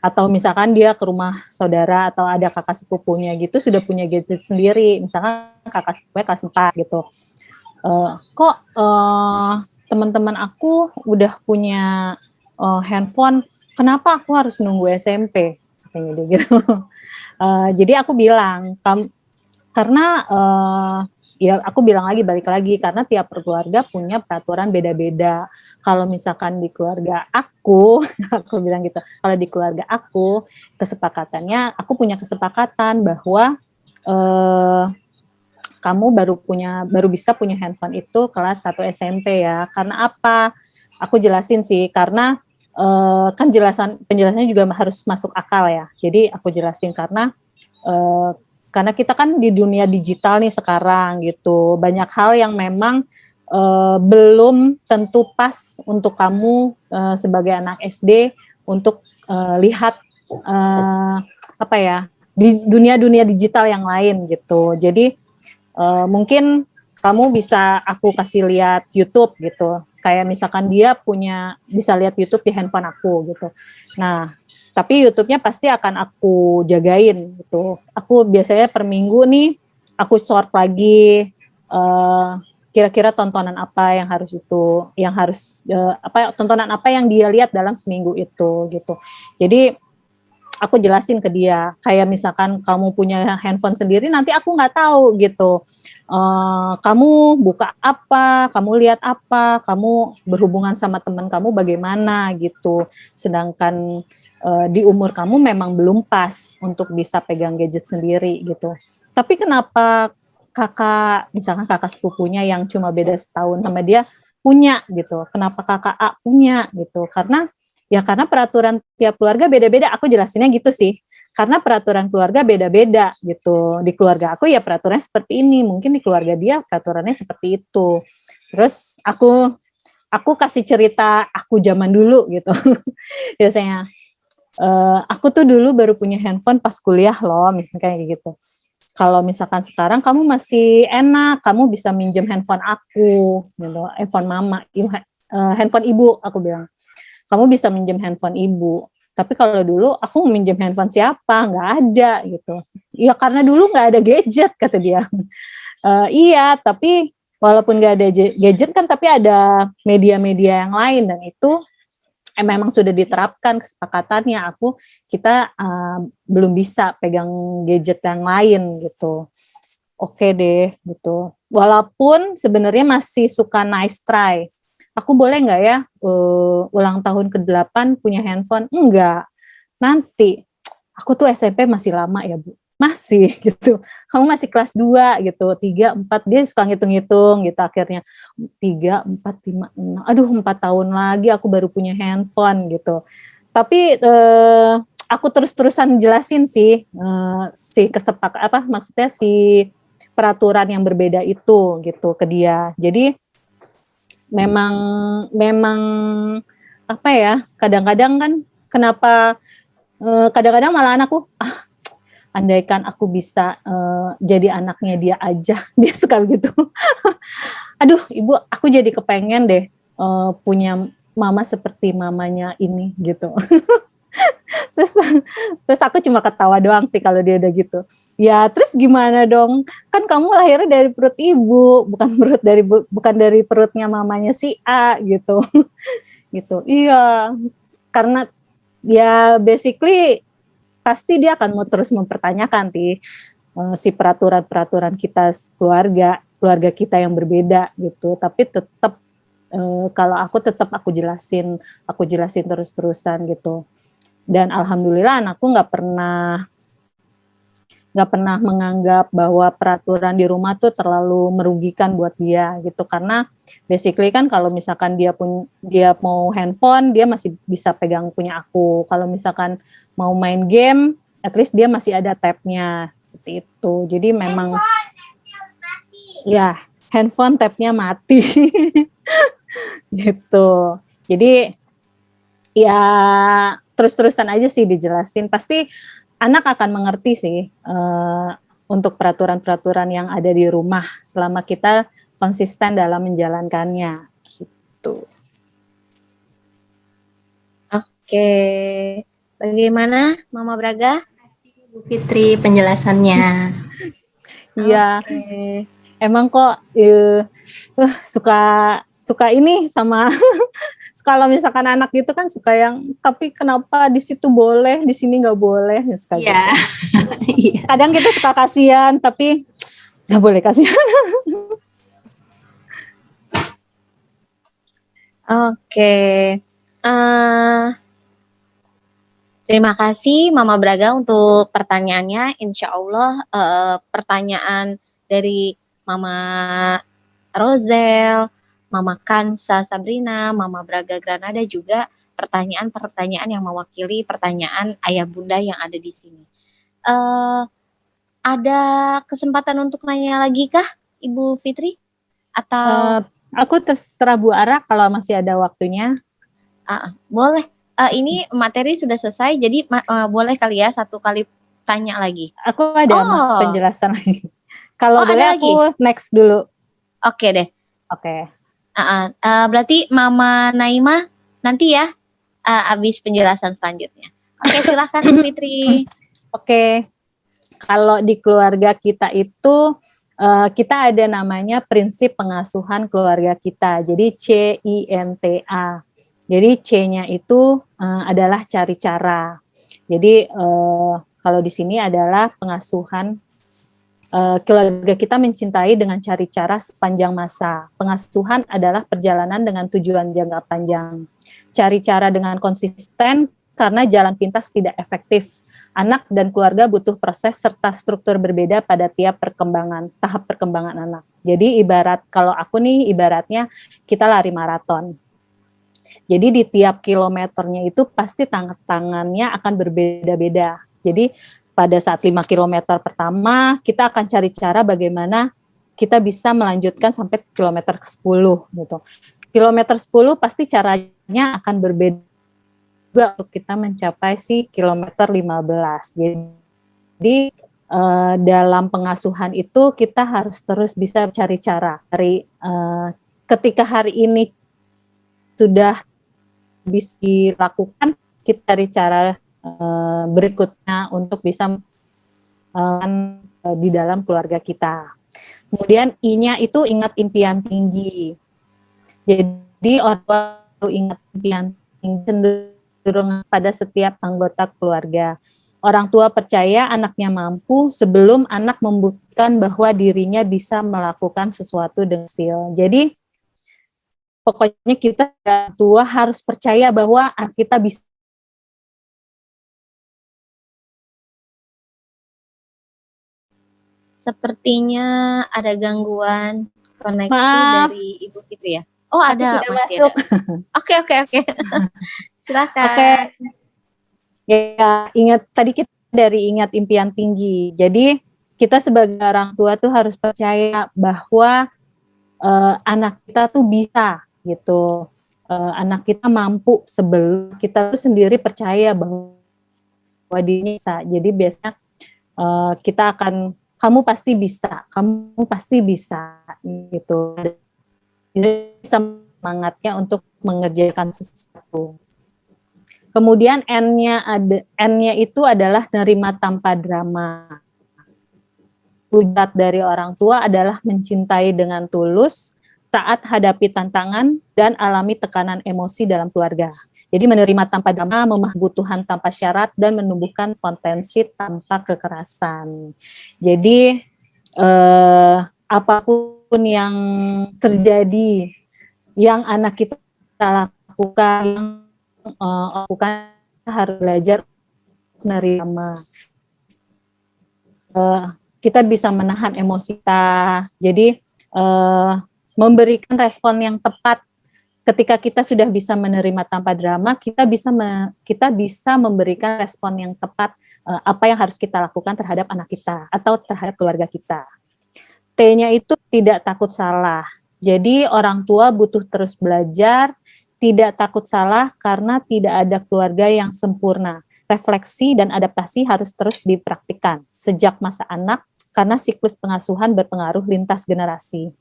atau misalkan dia ke rumah saudara atau ada kakak sepupunya gitu sudah punya gadget sendiri, misalkan kakak sepupunya kelas 4 gitu. Kok teman-teman aku udah punya handphone, kenapa aku harus nunggu SMP? Katanya gitu. Jadi aku bilang, karena ya aku balik lagi karena tiap keluarga punya peraturan beda-beda. Kalau misalkan di keluarga aku bilang gitu, kalau di keluarga aku kesepakatannya, aku punya kesepakatan bahwa kamu baru bisa punya handphone itu kelas 1 SMP ya. Karena apa? Aku jelasin sih, karena kan penjelasannya juga harus masuk akal ya. Jadi aku jelasin karena kita kan di dunia digital nih sekarang gitu, banyak hal yang memang belum tentu pas untuk kamu sebagai anak SD untuk lihat di dunia digital yang lain gitu. Jadi mungkin kamu bisa aku kasih lihat YouTube gitu, kayak misalkan dia bisa lihat YouTube di handphone aku gitu. Nah, tapi YouTube-nya pasti akan aku jagain gitu. Aku biasanya per minggu nih aku sort lagi kira-kira tontonan apa tontonan apa yang dia lihat dalam seminggu itu gitu. Jadi aku jelasin ke dia, kayak misalkan kamu punya handphone sendiri, nanti aku nggak tahu gitu. Kamu buka apa, kamu lihat apa, kamu berhubungan sama teman kamu bagaimana gitu. Sedangkan di umur kamu memang belum pas untuk bisa pegang gadget sendiri gitu. Tapi kenapa kakak, misalkan kakak sepupunya yang cuma beda setahun sama dia punya gitu, kenapa kakak A punya gitu, karena peraturan tiap keluarga beda-beda, aku jelasinnya gitu sih. Karena peraturan keluarga beda-beda gitu. Di keluarga aku ya peraturannya seperti ini, mungkin di keluarga dia peraturannya seperti itu. Terus aku kasih cerita aku zaman dulu gitu. Biasanya aku tuh dulu baru punya handphone pas kuliah loh, misalnya kayak gitu. Kalau misalkan sekarang kamu masih enak, kamu bisa minjem handphone aku gitu, handphone mama, handphone ibu aku bilang. Kamu bisa minjem handphone ibu. Tapi kalau dulu aku minjem handphone siapa? Nggak ada gitu. Ya karena dulu nggak ada gadget kata dia. Iya, tapi walaupun nggak ada gadget kan, tapi ada media-media yang lain dan itu memang sudah diterapkan kesepakatannya. Kita belum bisa pegang gadget yang lain gitu. Oke deh gitu. Walaupun sebenarnya masih suka nice try. Aku boleh nggak ya ulang tahun ke-8 punya handphone? Enggak. Nanti. Aku tuh SMP masih lama ya, Bu. Masih gitu. Kamu masih kelas 2 gitu. 3, 4, dia suka ngitung-ngitung gitu akhirnya. 3, 4, 5, 6. Aduh, 4 tahun lagi aku baru punya handphone gitu. Tapi aku terus-terusan jelasin sih maksudnya si peraturan yang berbeda itu gitu ke dia. Jadi memang apa ya, kadang-kadang kan kenapa kadang-kadang malah anakku andaikan aku bisa jadi anaknya dia aja, dia suka begitu. Aduh ibu, aku jadi kepengen deh punya mama seperti mamanya ini gitu. terus aku cuma ketawa doang sih kalau dia udah gitu. Ya terus gimana dong, kan kamu lahirnya dari perut ibu, bukan dari perutnya mamanya si A gitu. Gitu. Iya, karena ya basically pasti dia akan mau terus mempertanyakan si peraturan kita keluarga kita yang berbeda gitu. Tapi tetap kalau aku jelasin terus-terusan gitu. Dan alhamdulillah anakku nggak pernah menganggap bahwa peraturan di rumah tuh terlalu merugikan buat dia gitu, karena basically kan kalau misalkan dia mau handphone, dia masih bisa pegang punya aku. Kalau misalkan mau main game, at least dia masih ada tabnya seperti itu. Jadi memang ya handphone tabnya mati gitu. Jadi ya terus-terusan aja sih dijelasin, pasti anak akan mengerti sih untuk peraturan-peraturan yang ada di rumah selama kita konsisten dalam menjalankannya gitu. Oke, bagaimana Mama Braga? Bu Fitri penjelasannya. Iya, emang kok suka ini sama kalau misalkan anak gitu kan suka yang, tapi kenapa di situ boleh, di sini nggak boleh, suka gitu. Kadang kita suka kasihan, tapi nggak boleh kasihan. Oke, terima kasih Mama Braga untuk pertanyaannya. Insya Allah pertanyaan dari Mama Rozel, Mama Kansa Sabrina, Mama Braga Granada juga pertanyaan-pertanyaan yang mewakili pertanyaan ayah bunda yang ada di sini. Ada kesempatan untuk nanya lagi kah, Ibu Fitri? Atau aku terserah Bu Ara kalau masih ada waktunya. Boleh. Ini materi sudah selesai, jadi boleh kali ya 1 kali tanya lagi. Aku ada penjelasan lagi. Kalau boleh aku next dulu. Oke deh. Oke. Berarti Mama Naima nanti ya habis penjelasan selanjutnya. Oke, silahkan Bu Fitri. Oke. Kalau di keluarga kita itu kita ada namanya prinsip pengasuhan keluarga kita. Jadi CINTA. Jadi C-nya itu adalah cari cara. Jadi kalau di sini adalah pengasuhan, keluarga kita mencintai dengan cari cara sepanjang masa. Pengasuhan adalah perjalanan dengan tujuan jangka panjang. Cari cara dengan konsisten karena jalan pintas tidak efektif. Anak dan keluarga butuh proses serta struktur berbeda pada tiap tahap perkembangan anak. Jadi kalau aku nih ibaratnya kita lari maraton. Jadi di tiap kilometernya itu pasti tangannya akan berbeda-beda. Jadi pada saat 5 kilometer pertama kita akan cari cara bagaimana kita bisa melanjutkan sampai kilometer ke-10 gitu. Kilometer 10 pasti caranya akan berbeda juga untuk kita mencapai si kilometer 15. Jadi dalam pengasuhan itu kita harus terus bisa cari cara. Ketika hari ini sudah bisa dilakukan, kita cari cara berikutnya untuk bisa di dalam keluarga kita. Kemudian I-nya itu ingat impian tinggi. Jadi orang tua ingat impian tinggi cenderung pada setiap anggota keluarga. Orang tua percaya anaknya mampu sebelum anak membuktikan bahwa dirinya bisa melakukan sesuatu dengan hasil. Jadi pokoknya kita tua harus percaya bahwa kita bisa. Sepertinya ada gangguan koneksi Maaf. dari Ibu Fitri ya? Oh ada, Sudah masih masuk. ada. Oke. Silakan. Oke. Ya, tadi kita dari ingat impian tinggi. Jadi kita sebagai orang tua tuh harus percaya bahwa anak kita tuh bisa gitu. Anak kita mampu sebelum kita tuh sendiri percaya bahwa dirinya bisa. Jadi biasanya kita akan kamu pasti bisa gitu. Jadi semangatnya untuk mengerjakan sesuatu. Kemudian N-nya itu adalah nerima tanpa drama. Wujud dari orang tua adalah mencintai dengan tulus, taat hadapi tantangan, dan alami tekanan emosi dalam keluarga. Jadi menerima tanpa drama, memahami kebutuhan tanpa syarat, dan menumbuhkan potensi tanpa kekerasan. Jadi apapun yang terjadi, yang anak kita lakukan, harus belajar menerima. Kita bisa menahan emosi kita. Jadi memberikan respon yang tepat. Ketika kita sudah bisa menerima tanpa drama, kita bisa memberikan respon yang tepat apa yang harus kita lakukan terhadap anak kita atau terhadap keluarga kita. T-nya itu tidak takut salah. Jadi orang tua butuh terus belajar, tidak takut salah karena tidak ada keluarga yang sempurna. Refleksi dan adaptasi harus terus dipraktikkan sejak masa anak karena siklus pengasuhan berpengaruh lintas generasi.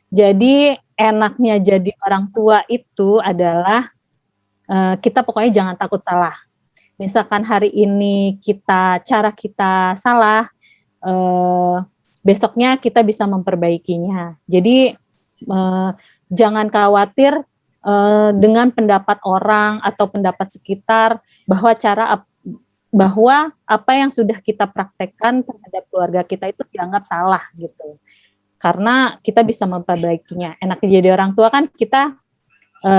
Jadi enaknya jadi orang tua itu adalah kita pokoknya jangan takut salah. Misalkan hari ini cara kita salah, besoknya kita bisa memperbaikinya. Jadi jangan khawatir dengan pendapat orang atau pendapat sekitar bahwa apa yang sudah kita praktekkan terhadap keluarga kita itu dianggap salah gitu. Karena kita bisa memperbaikinya. Enaknya jadi orang tua kan kita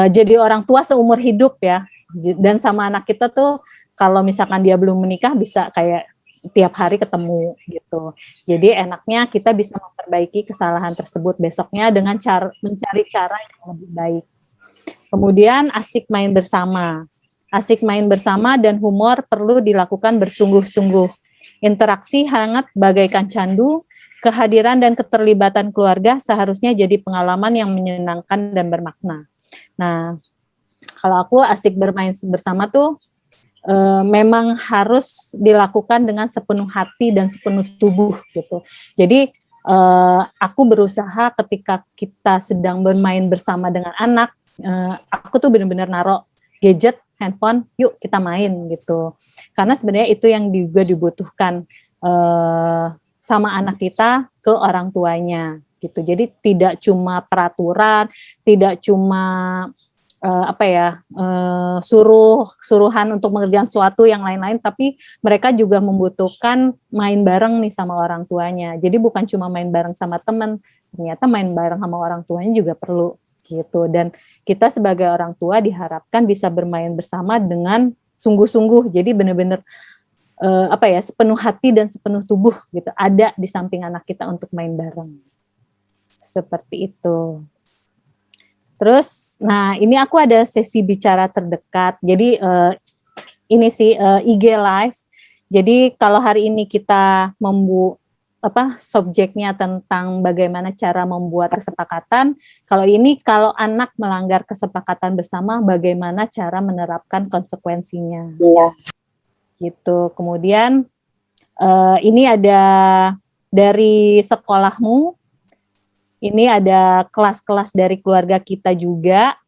jadi orang tua seumur hidup ya. Dan sama anak kita tuh kalau misalkan dia belum menikah bisa kayak tiap hari ketemu gitu. Jadi enaknya kita bisa memperbaiki kesalahan tersebut besoknya dengan mencari cara yang lebih baik. Kemudian asik main bersama. Asik main bersama dan humor perlu dilakukan bersungguh-sungguh. Interaksi hangat bagaikan candu. Kehadiran dan keterlibatan keluarga seharusnya jadi pengalaman yang menyenangkan dan bermakna. Nah, kalau aku asik bermain bersama tuh memang harus dilakukan dengan sepenuh hati dan sepenuh tubuh gitu. Jadi aku berusaha ketika kita sedang bermain bersama dengan anak, aku tuh benar-benar naruh gadget, handphone, yuk kita main gitu. Karena sebenarnya itu yang juga dibutuhkan sama anak kita ke orang tuanya gitu. Jadi tidak cuma peraturan, tidak cuma suruhan untuk mengerjakan sesuatu yang lain-lain, tapi mereka juga membutuhkan main bareng nih sama orang tuanya. Jadi bukan cuma main bareng sama teman, ternyata main bareng sama orang tuanya juga perlu gitu. Dan kita sebagai orang tua diharapkan bisa bermain bersama dengan sungguh-sungguh. Jadi benar-benar sepenuh hati dan sepenuh tubuh gitu, ada di samping anak kita untuk main bareng. Seperti itu. Terus, nah ini aku ada sesi bicara terdekat. Jadi ini sih IG Live. Jadi kalau hari ini kita subjeknya tentang bagaimana cara membuat kesepakatan. Kalau anak melanggar kesepakatan bersama, bagaimana cara menerapkan konsekuensinya. Iya. Gitu. Kemudian ini ada dari sekolahmu. Ini ada kelas-kelas dari keluarga kita juga.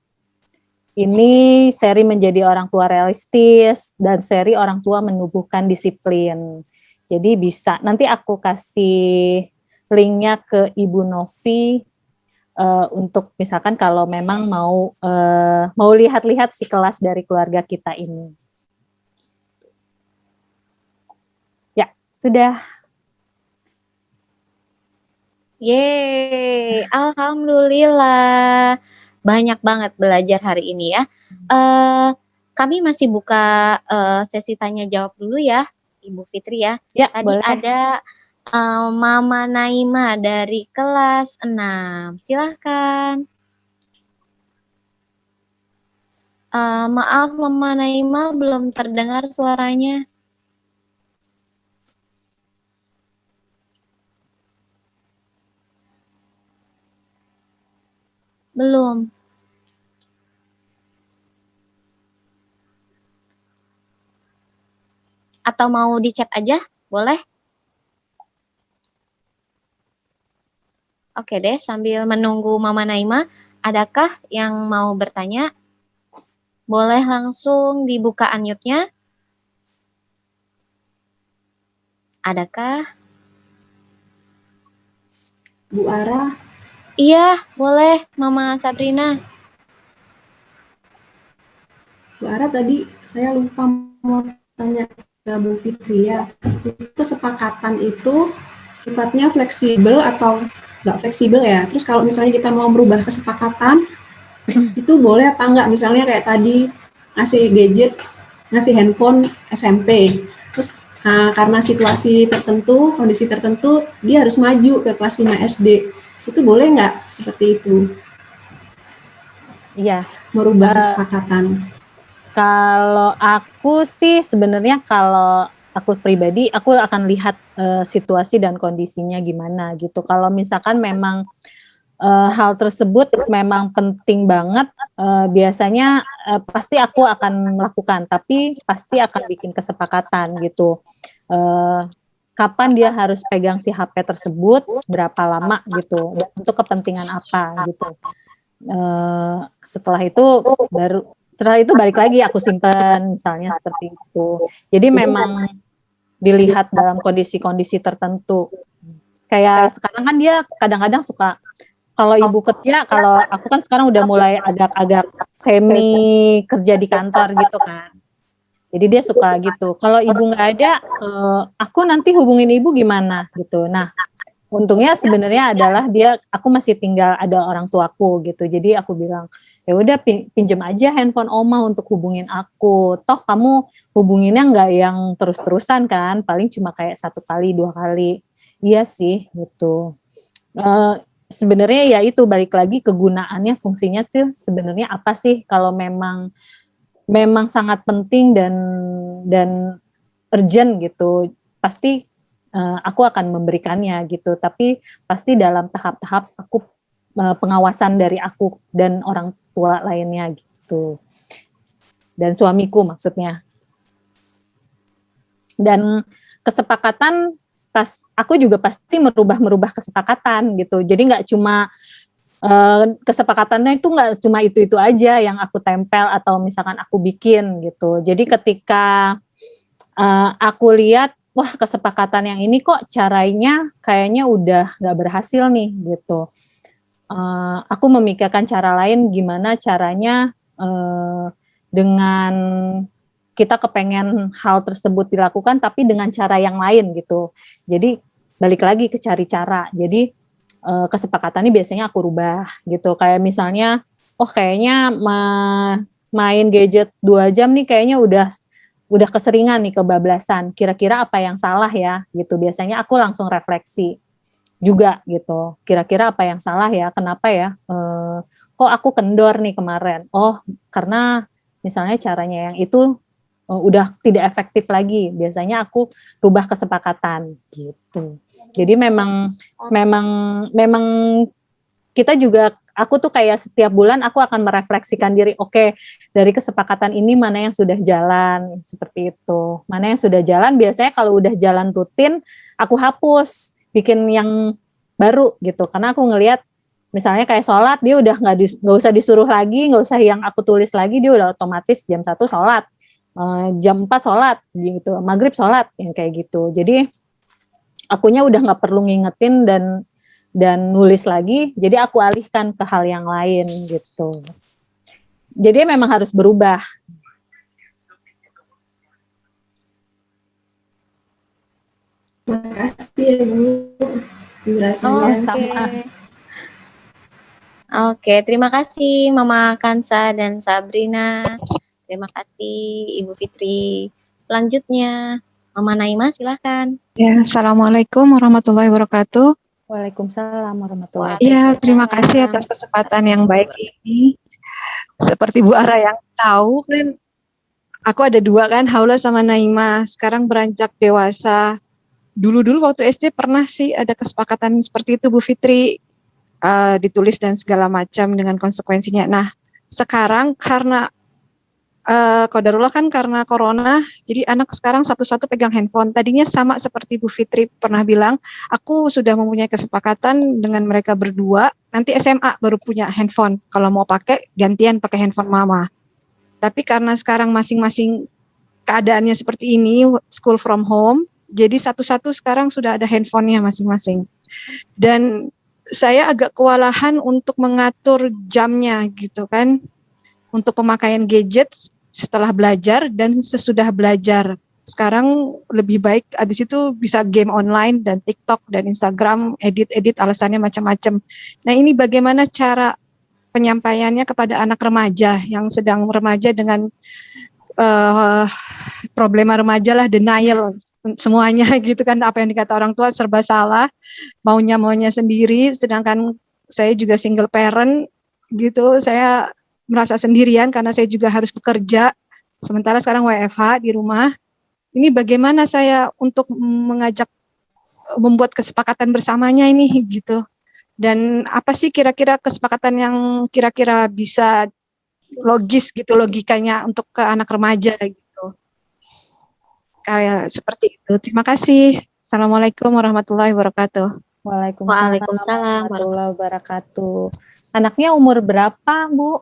Ini seri menjadi orang tua realistis dan seri orang tua menumbuhkan disiplin. Jadi bisa, nanti aku kasih linknya ke Ibu Novi untuk misalkan kalau memang mau lihat-lihat si kelas dari keluarga kita ini. Ya, sudah. Yeay, alhamdulillah. Banyak banget belajar hari ini ya. Kami masih buka sesi tanya jawab dulu ya, Ibu Fitri ya. Ya, tadi boleh. ada Mama Naima dari kelas 6. Silahkan. Maaf Mama Naima, belum terdengar suaranya. Belum. Atau mau di-chat aja? Boleh? Oke deh, sambil menunggu Mama Naima, adakah yang mau bertanya? Boleh langsung dibuka unmute-nya. Adakah? Bu Ara. Iya, boleh Mama Sabrina. Bu Ara, tadi saya lupa mau tanya ke Bu Fitri ya. Kesepakatan itu sifatnya fleksibel atau nggak fleksibel ya? Terus kalau misalnya kita mau merubah kesepakatan, itu boleh apa enggak? Misalnya kayak tadi ngasih gadget, ngasih handphone SMP. Terus karena situasi tertentu, kondisi tertentu, dia harus maju ke kelas 5 SD. Itu boleh nggak seperti itu? Iya. Merubah kesepakatan. Kalau aku sih sebenarnya kalau aku pribadi, aku akan lihat situasi dan kondisinya gimana gitu. Kalau misalkan memang hal tersebut memang penting banget, biasanya pasti aku akan melakukan, tapi pasti akan bikin kesepakatan gitu. Kapan dia harus pegang si HP tersebut, berapa lama gitu, untuk kepentingan apa gitu. Setelah itu balik lagi aku simpan, misalnya seperti itu. Jadi memang dilihat dalam kondisi-kondisi tertentu. Kayak sekarang kan dia kadang-kadang suka, kalau ibu kerja, kalau aku kan sekarang udah mulai agak-agak semi kerja di kantor gitu kan. Jadi dia suka gitu. Kalau ibu nggak ada, aku nanti hubungin ibu gimana gitu. Nah, untungnya sebenarnya adalah aku masih tinggal ada orang tuaku gitu. Jadi aku bilang, ya udah pinjem aja handphone oma untuk hubungin aku. Toh kamu hubunginnya nggak yang terus-terusan kan, paling cuma kayak 1 kali 2 kali. Iya sih gitu. Sebenarnya ya itu balik lagi kegunaannya, fungsinya tuh sebenarnya apa sih? Kalau memang sangat penting dan urgent gitu, pasti aku akan memberikannya gitu. Tapi pasti dalam tahap-tahap aku pengawasan dari aku dan orang tua lainnya gitu, dan suamiku maksudnya. Dan kesepakatan aku juga pasti merubah kesepakatan gitu. Jadi nggak cuma kesepakatannya itu nggak cuma itu aja yang aku tempel atau misalkan aku bikin gitu. Jadi ketika aku lihat, wah kesepakatan yang ini kok caranya kayaknya udah nggak berhasil nih gitu. Aku memikirkan cara lain, gimana caranya dengan kita kepengen hal tersebut dilakukan tapi dengan cara yang lain gitu. Jadi balik lagi ke cari cara. Jadi kesepakatannya biasanya aku rubah gitu. Kayak misalnya, kayaknya main gadget 2 jam nih kayaknya udah keseringan nih, kebablasan. Kira-kira apa yang salah ya gitu. Biasanya aku langsung refleksi juga gitu. Kira-kira apa yang salah ya? Kenapa ya? Kok aku kendor nih kemarin? Oh, karena misalnya caranya yang itu udah tidak efektif lagi. Biasanya aku rubah kesepakatan gitu. Jadi memang kita juga, aku tuh kayak setiap bulan aku akan merefleksikan diri, oke, dari kesepakatan ini mana yang sudah jalan, seperti itu. Mana yang sudah jalan, biasanya kalau udah jalan rutin, aku hapus, bikin yang baru gitu. Karena aku ngelihat, misalnya kayak sholat, dia udah nggak usah disuruh lagi, nggak usah yang aku tulis lagi, dia udah otomatis jam 1 sholat, jam 4 sholat, gitu, maghrib sholat, yang kayak gitu. Jadi, akunya udah nggak perlu ngingetin dan nulis lagi, jadi aku alihkan ke hal yang lain gitu. Jadi memang harus berubah. Terima kasih ya Bu penjelasannya. Sama. Oke, terima kasih Mama Kansa dan Sabrina. Terima kasih Ibu Fitri. Selanjutnya Mama Naima, silakan. Ya, Assalamualaikum warahmatullahi wabarakatuh. Waalaikumsalam warahmatullahi wabarakatuh. Ya, wabarakatuh. terima kasih atas kesempatan yang baik ini. Seperti Bu Ara yang tahu kan, aku ada 2 kan, Haula sama Naima. Sekarang beranjak dewasa. Dulu waktu SD pernah sih ada kesepakatan seperti itu Bu Fitri, ditulis dan segala macam dengan konsekuensinya. Nah, sekarang karena qadarullah kan karena corona, jadi anak sekarang satu-satu pegang handphone. Tadinya sama seperti Bu Fitri pernah bilang, aku sudah mempunyai kesepakatan dengan mereka berdua, nanti SMA baru punya handphone. Kalau mau pakai, gantian pakai handphone mama. Tapi karena sekarang masing-masing keadaannya seperti ini, school from home, jadi satu-satu sekarang sudah ada handphonenya masing-masing. Dan saya agak kewalahan untuk mengatur jamnya gitu kan, untuk pemakaian gadget setelah belajar dan sesudah belajar. Sekarang lebih baik abis itu bisa game online dan TikTok dan Instagram, edit alasannya macam-macam. Nah, ini bagaimana cara penyampaiannya kepada anak remaja yang sedang remaja dengan problema remaja lah, denial semuanya gitu kan, apa yang dikata orang tua serba salah, maunya sendiri, sedangkan saya juga single parent gitu, saya merasa sendirian karena saya juga harus bekerja, sementara sekarang WFH di rumah. Ini bagaimana saya untuk membuat kesepakatan bersamanya ini gitu. Dan apa sih kira-kira kesepakatan yang kira-kira bisa logis gitu, logikanya untuk ke anak remaja gitu. Kayak seperti itu. Terima kasih. Assalamualaikum warahmatullahi wabarakatuh. Waalaikumsalam warahmatullahi wabarakatuh. Anaknya umur berapa, Bu?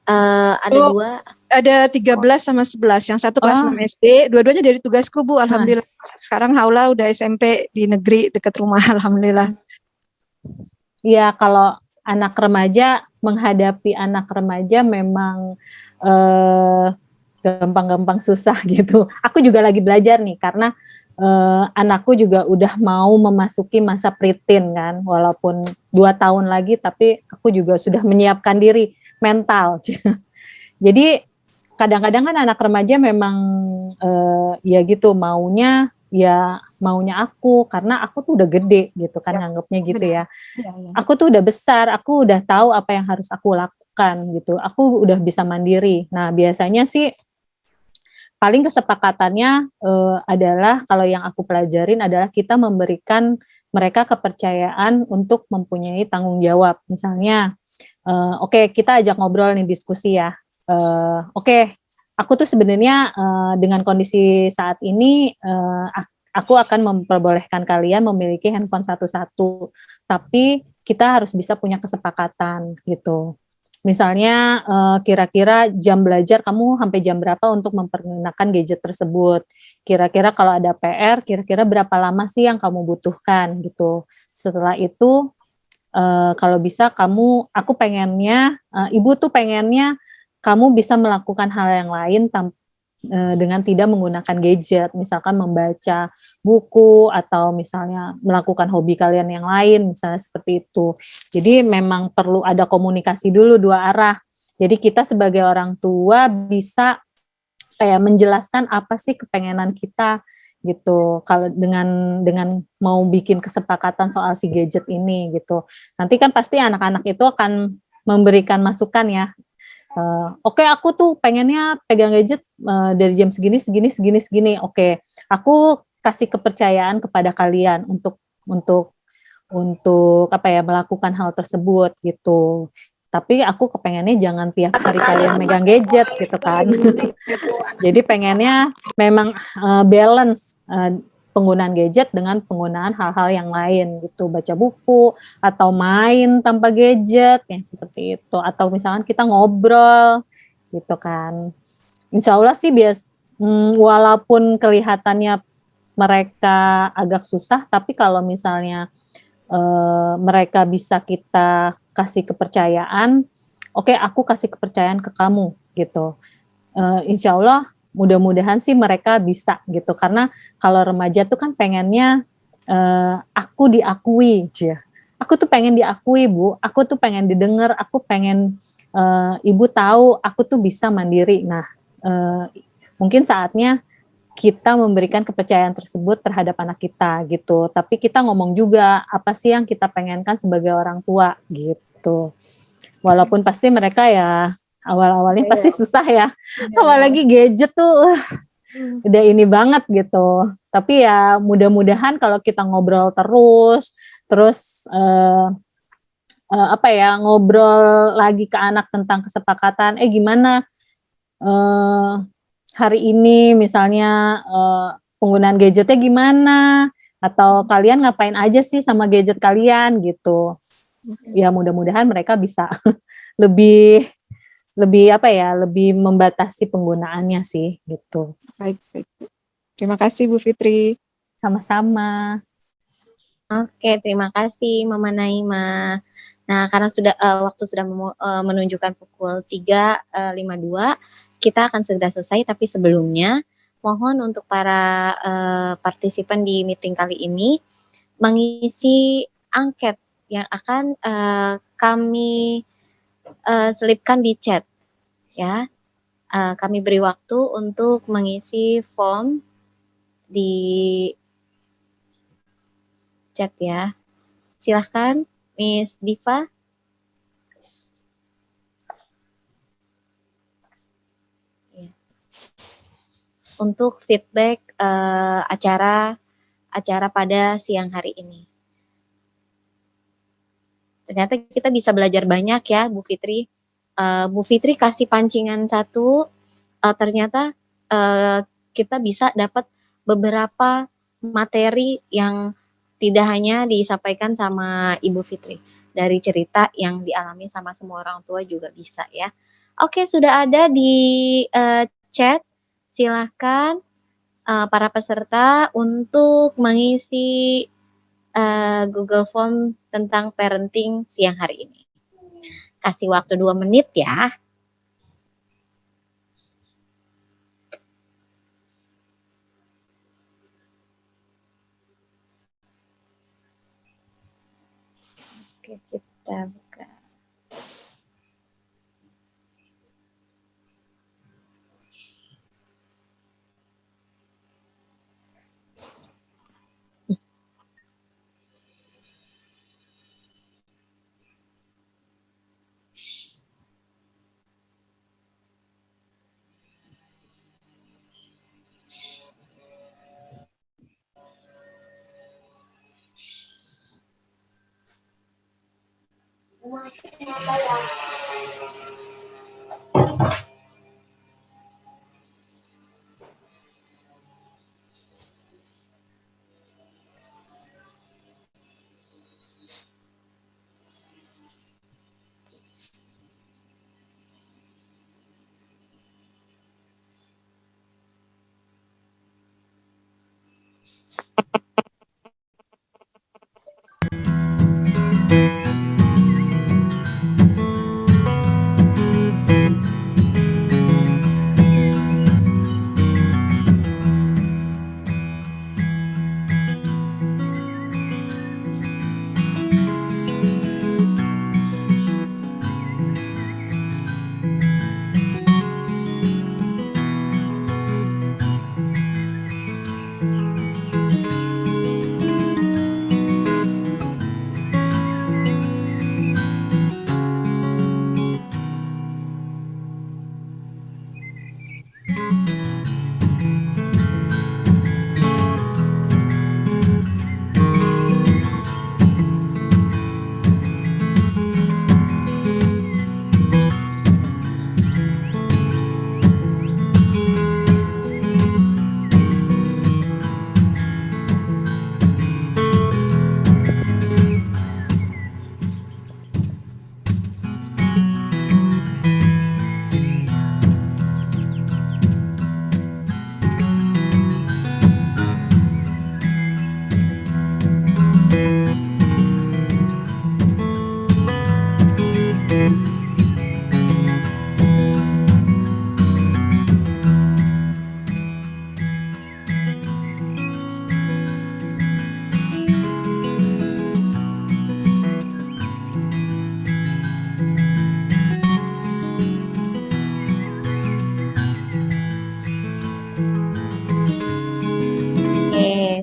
Ada 2. Ada 13 sama 11. Yang satu kelas 6 SD. Dua-duanya dari tugasku, Bu. Alhamdulillah. Sekarang Haula udah SMP di negeri dekat rumah. Alhamdulillah. Ya, kalau anak remaja, menghadapi anak remaja memang gampang-gampang susah gitu. Aku juga lagi belajar nih, karena anakku juga udah mau memasuki masa preteen kan, walaupun 2 tahun lagi, tapi aku juga sudah menyiapkan diri mental. Jadi kadang-kadang kan anak remaja memang ya gitu, maunya aku, karena aku tuh udah gede gitu kan, nganggapnya gitu ya. Aku tuh udah besar, aku udah tahu apa yang harus aku lakukan gitu, aku udah bisa mandiri. Nah, biasanya sih paling kesepakatannya adalah, kalau yang aku pelajarin adalah kita memberikan mereka kepercayaan untuk mempunyai tanggung jawab. Misalnya, oke, kita ajak ngobrol nih, diskusi ya. Oke, aku tuh sebenarnya dengan kondisi saat ini, aku akan memperbolehkan kalian memiliki handphone satu-satu, tapi kita harus bisa punya kesepakatan gitu. Misalnya kira-kira jam belajar kamu sampai jam berapa untuk mempergunakan gadget tersebut. Kira-kira kalau ada PR, kira-kira berapa lama sih yang kamu butuhkan gitu. Setelah itu kalau bisa aku pengennya, ibu tuh pengennya kamu bisa melakukan hal yang lain dengan tidak menggunakan gadget, misalkan membaca buku atau misalnya melakukan hobi kalian yang lain, misalnya seperti itu. Jadi memang perlu ada komunikasi dulu dua arah. Jadi kita sebagai orang tua bisa kayak menjelaskan apa sih kepengenan kita gitu. Kalau dengan mau bikin kesepakatan soal si gadget ini gitu. Nanti kan pasti anak-anak itu akan memberikan masukan ya. Oke, aku tuh pengennya pegang gadget dari jam segini. Oke, aku kasih kepercayaan kepada kalian untuk apa ya, melakukan hal tersebut gitu. Tapi aku kepengennya jangan tiap hari kalian megang gadget gitu kan. Jadi pengennya memang balance penggunaan gadget dengan penggunaan hal-hal yang lain gitu, baca buku atau main tanpa gadget yang seperti itu, atau misalkan kita ngobrol gitu kan. Insya Allah sih walaupun kelihatannya mereka agak susah, tapi kalau misalnya mereka bisa kita kasih kepercayaan, oke, aku kasih kepercayaan ke kamu gitu. Insya Allah mudah-mudahan sih mereka bisa gitu, karena kalau remaja tuh kan pengennya aku diakui aja. Aku tuh pengen diakui, Bu. Aku tuh pengen didengar. Aku pengen ibu tahu aku tuh bisa mandiri. Nah, mungkin saatnya kita memberikan kepercayaan tersebut terhadap anak kita gitu. Tapi kita ngomong juga apa sih yang kita pengenkan sebagai orang tua gitu. Walaupun pasti mereka ya awal-awalnya pasti susah ya. Apalagi gadget tuh udah ini banget gitu. Tapi ya mudah-mudahan kalau kita ngobrol terus apa ya, ngobrol lagi ke anak tentang kesepakatan, gimana hari ini misalnya penggunaan gadgetnya gimana, atau kalian ngapain aja sih sama gadget kalian gitu. Ya mudah-mudahan mereka bisa lebih apa ya, lebih membatasi penggunaannya sih gitu. Baik. Terima kasih Bu Fitri. Sama-sama. Oke, terima kasih Mama Naima. Nah, karena waktu sudah menunjukkan pukul 3.52, kita akan segera selesai, tapi sebelumnya mohon untuk para partisipan di meeting kali ini mengisi angket yang akan kami selipkan di chat ya. Kami beri waktu untuk mengisi form di chat ya. Silahkan Miss Diva. Untuk feedback acara pada siang hari ini. Ternyata kita bisa belajar banyak ya, Bu Fitri. Bu Fitri kasih pancingan satu, ternyata kita bisa dapat beberapa materi yang tidak hanya disampaikan sama Ibu Fitri. Dari cerita yang dialami sama semua orang tua juga bisa ya. Oke, sudah ada di chat. Silahkan para peserta untuk mengisi Google Form tentang parenting siang hari ini. Kasih waktu 2 menit ya. Oke, kita buka.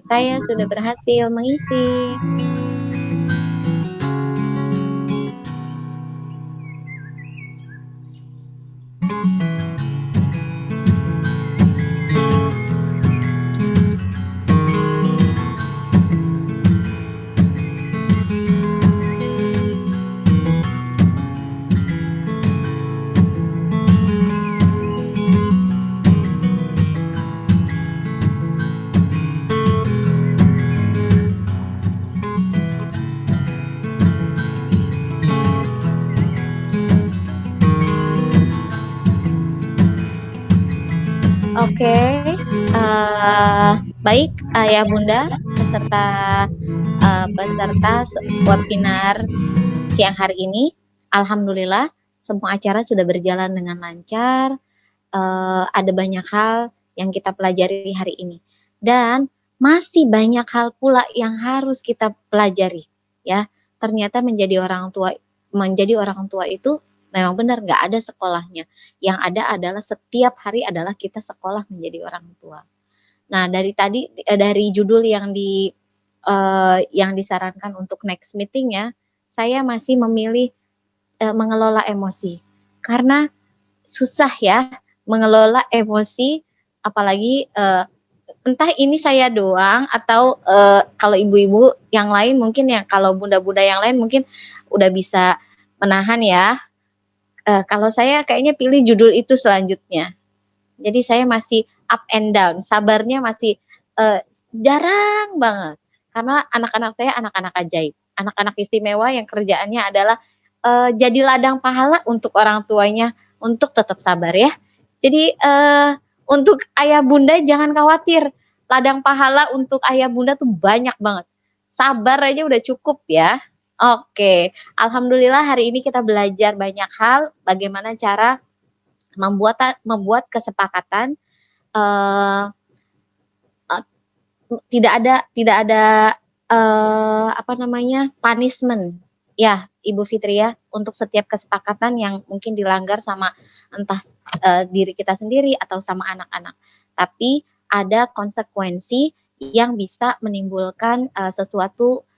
Saya sudah berhasil mengisi. Oke, baik Ayah Bunda peserta webinar siang hari ini. Alhamdulillah semua acara sudah berjalan dengan lancar. Ada banyak hal yang kita pelajari hari ini dan masih banyak hal pula yang harus kita pelajari ya. Ternyata menjadi orang tua itu memang benar nggak ada sekolahnya. Yang ada adalah setiap hari adalah kita sekolah menjadi orang tua. Nah, dari judul yang disarankan untuk next meeting ya, saya masih memilih mengelola emosi. Karena susah ya mengelola emosi, apalagi entah ini saya doang atau kalau ibu-ibu yang lain mungkin ya, kalau bunda-bunda yang lain mungkin udah bisa menahan ya. Kalau saya kayaknya pilih judul itu selanjutnya. Jadi saya masih up and down, sabarnya masih jarang banget. Karena anak-anak saya anak-anak ajaib, anak-anak istimewa yang kerjaannya adalah jadi ladang pahala untuk orang tuanya untuk tetap sabar ya. Jadi untuk ayah bunda jangan khawatir, ladang pahala untuk ayah bunda tuh banyak banget. Sabar aja udah cukup ya. Oke, alhamdulillah hari ini kita belajar banyak hal, bagaimana cara membuat kesepakatan. Tidak ada punishment ya Ibu Fitri ya, untuk setiap kesepakatan yang mungkin dilanggar sama entah diri kita sendiri atau sama anak-anak. Tapi ada konsekuensi yang bisa menimbulkan sesuatu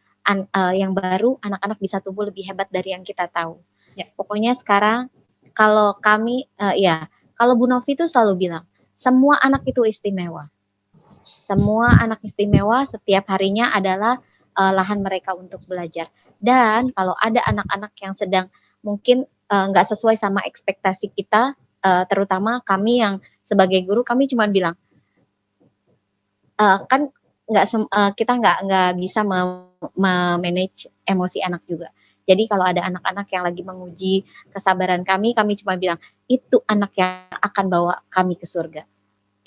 yang baru, anak-anak bisa tumbuh lebih hebat dari yang kita tahu. Ya. Pokoknya sekarang kalau kami kalau Bu Novi itu selalu bilang, semua anak itu istimewa. Semua anak istimewa, setiap harinya adalah lahan mereka untuk belajar. Dan kalau ada anak-anak yang sedang mungkin nggak sesuai sama ekspektasi kita, terutama kami yang sebagai guru, kami cuma bilang, kan kita nggak bisa manage emosi anak juga. Jadi kalau ada anak-anak yang lagi menguji kesabaran kami cuma bilang, itu anak yang akan bawa kami ke surga.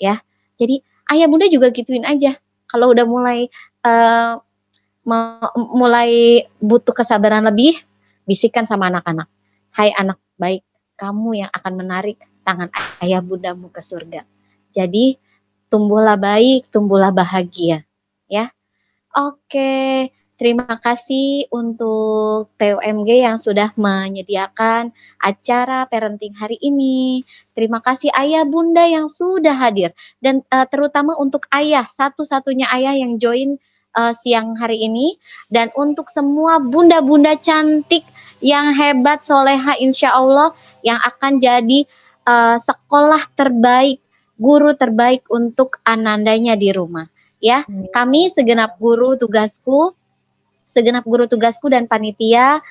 Ya, jadi ayah bunda juga gituin aja. Kalau udah mulai butuh kesabaran lebih, bisikan sama anak-anak. Hai anak baik, kamu yang akan menarik tangan ayah bundamu ke surga. Jadi tumbuhlah baik, tumbuhlah bahagia. Ya, oke. Terima kasih untuk PUMG yang sudah menyediakan acara parenting hari ini. Terima kasih ayah bunda yang sudah hadir. Dan terutama untuk ayah, satu-satunya ayah yang join siang hari ini. Dan untuk semua bunda-bunda cantik yang hebat, soleha insya Allah, yang akan jadi sekolah terbaik, guru terbaik untuk anandanya di rumah. Ya, kami segenap guru tugasku dan panitia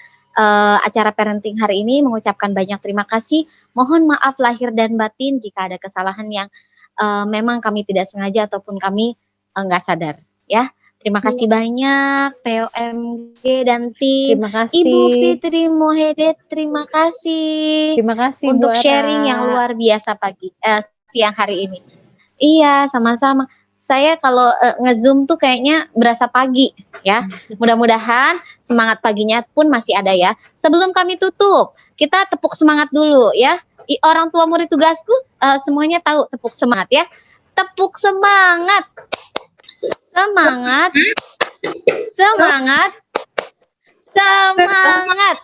acara parenting hari ini mengucapkan banyak terima kasih. Mohon maaf lahir dan batin jika ada kesalahan yang memang kami tidak sengaja ataupun kami nggak sadar. Ya, terima kasih banyak PUMG dan tim. Terima kasih. Ibu Fitri Mohedet, terima kasih. Terima kasih untuk Bu Ara. sharing yang luar biasa siang hari ini. Iya, sama-sama. Saya kalau nge-zoom tuh kayaknya berasa pagi ya. Mudah-mudahan semangat paginya pun masih ada ya. Sebelum kami tutup, kita tepuk semangat dulu ya. Orang tua murid tugasku semuanya tahu tepuk semangat ya. Tepuk semangat. Semangat. Semangat. Semangat.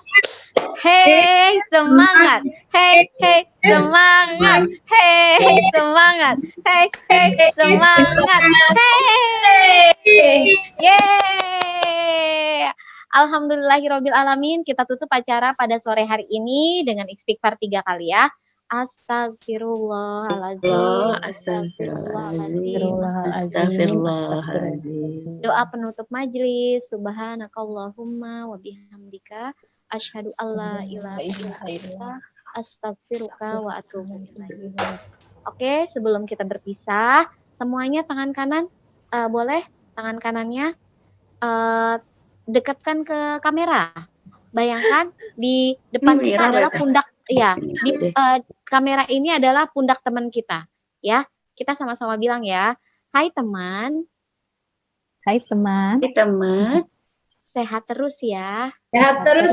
Hey, semangat. Hey, hey, semangat. Hey, semangat. Hey, hey, semangat. Hey. Yeay. Alhamdulillahirabbil alamin. Kita tutup acara pada sore hari ini dengan istighfar 3 kali ya. Astagfirullahaladzim. Astagfirullahaladzim. Astagfirullahaladzim. Doa penutup majelis. Subhanakallahumma wa bihamdika asyhadu alla ilaha illa anta astaghfiruka wa atubu ilaik. Oke, sebelum kita berpisah, semuanya tangan kanan boleh tangan kanannya dekatkan ke kamera. Bayangkan di depan kita adalah pundak, ya. Di kamera ini adalah pundak teman kita, ya. Kita sama-sama bilang ya, hai teman. Hai teman. Hai teman. Sehat terus ya. Sehat terus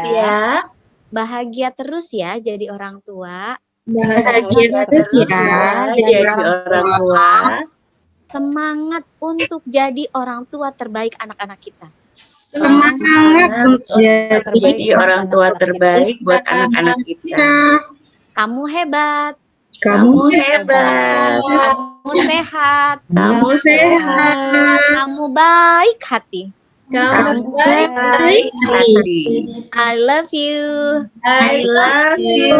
ya. Bahagia terus ya jadi orang tua. Bahagia terus ya jadi orang tua. Semangat untuk jadi orang tua terbaik anak-anak kita. Semangat untuk jadi orang tua terbaik buat anak-anak kita. Kamu hebat. Kamu hebat. Kamu sehat. Kamu sehat. Kamu baik hati. Kamu baik hati. I love you. I love you.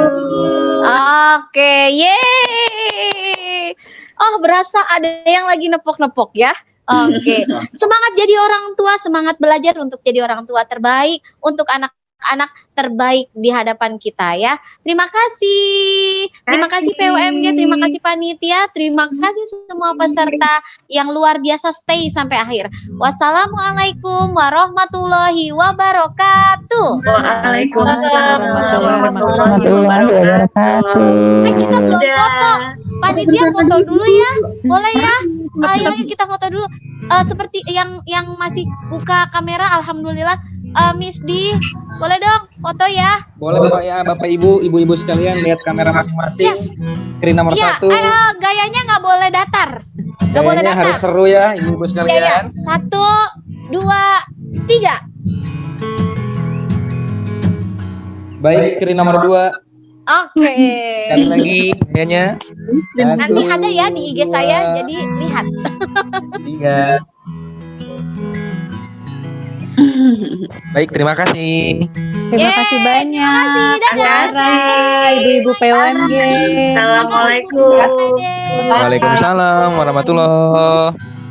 Oke, yeay. Oh, berasa ada yang lagi nepok-nepok ya. Oke. Semangat jadi orang tua, semangat belajar untuk jadi orang tua terbaik untuk anak-anak terbaik di hadapan kita ya. Terima kasih. Terima kasih PUMG, terima kasih panitia, terima kasih semua peserta yang luar biasa stay sampai akhir. Wassalamualaikum warahmatullahi wabarakatuh. Waalaikumsalam warahmatullahi wabarakatuh. Kita belum foto. Panitia foto dulu ya. Boleh ya? Ayo kita foto dulu. Seperti yang masih buka kamera, alhamdulillah. Miss D, boleh dong foto ya? Boleh Bapak ya, Bapak Ibu, Ibu-ibu sekalian lihat kamera masing-masing. Screen nomor 1. Gayanya nggak boleh datar. Gayanya harus seru ya, Ibu-ibu sekalian. 1, 2, 3. Baik, screen nomor 2. Oke. Sekali lagi gayanya. Nanti ada ya di IG saya, jadi lihat. 3. Baik, terima kasih. Terima kasih banyak. Terima kasih. Ibu-ibu PUMG. Assalamualaikum. Waalaikumsalam warahmatullahi wabarakatuh.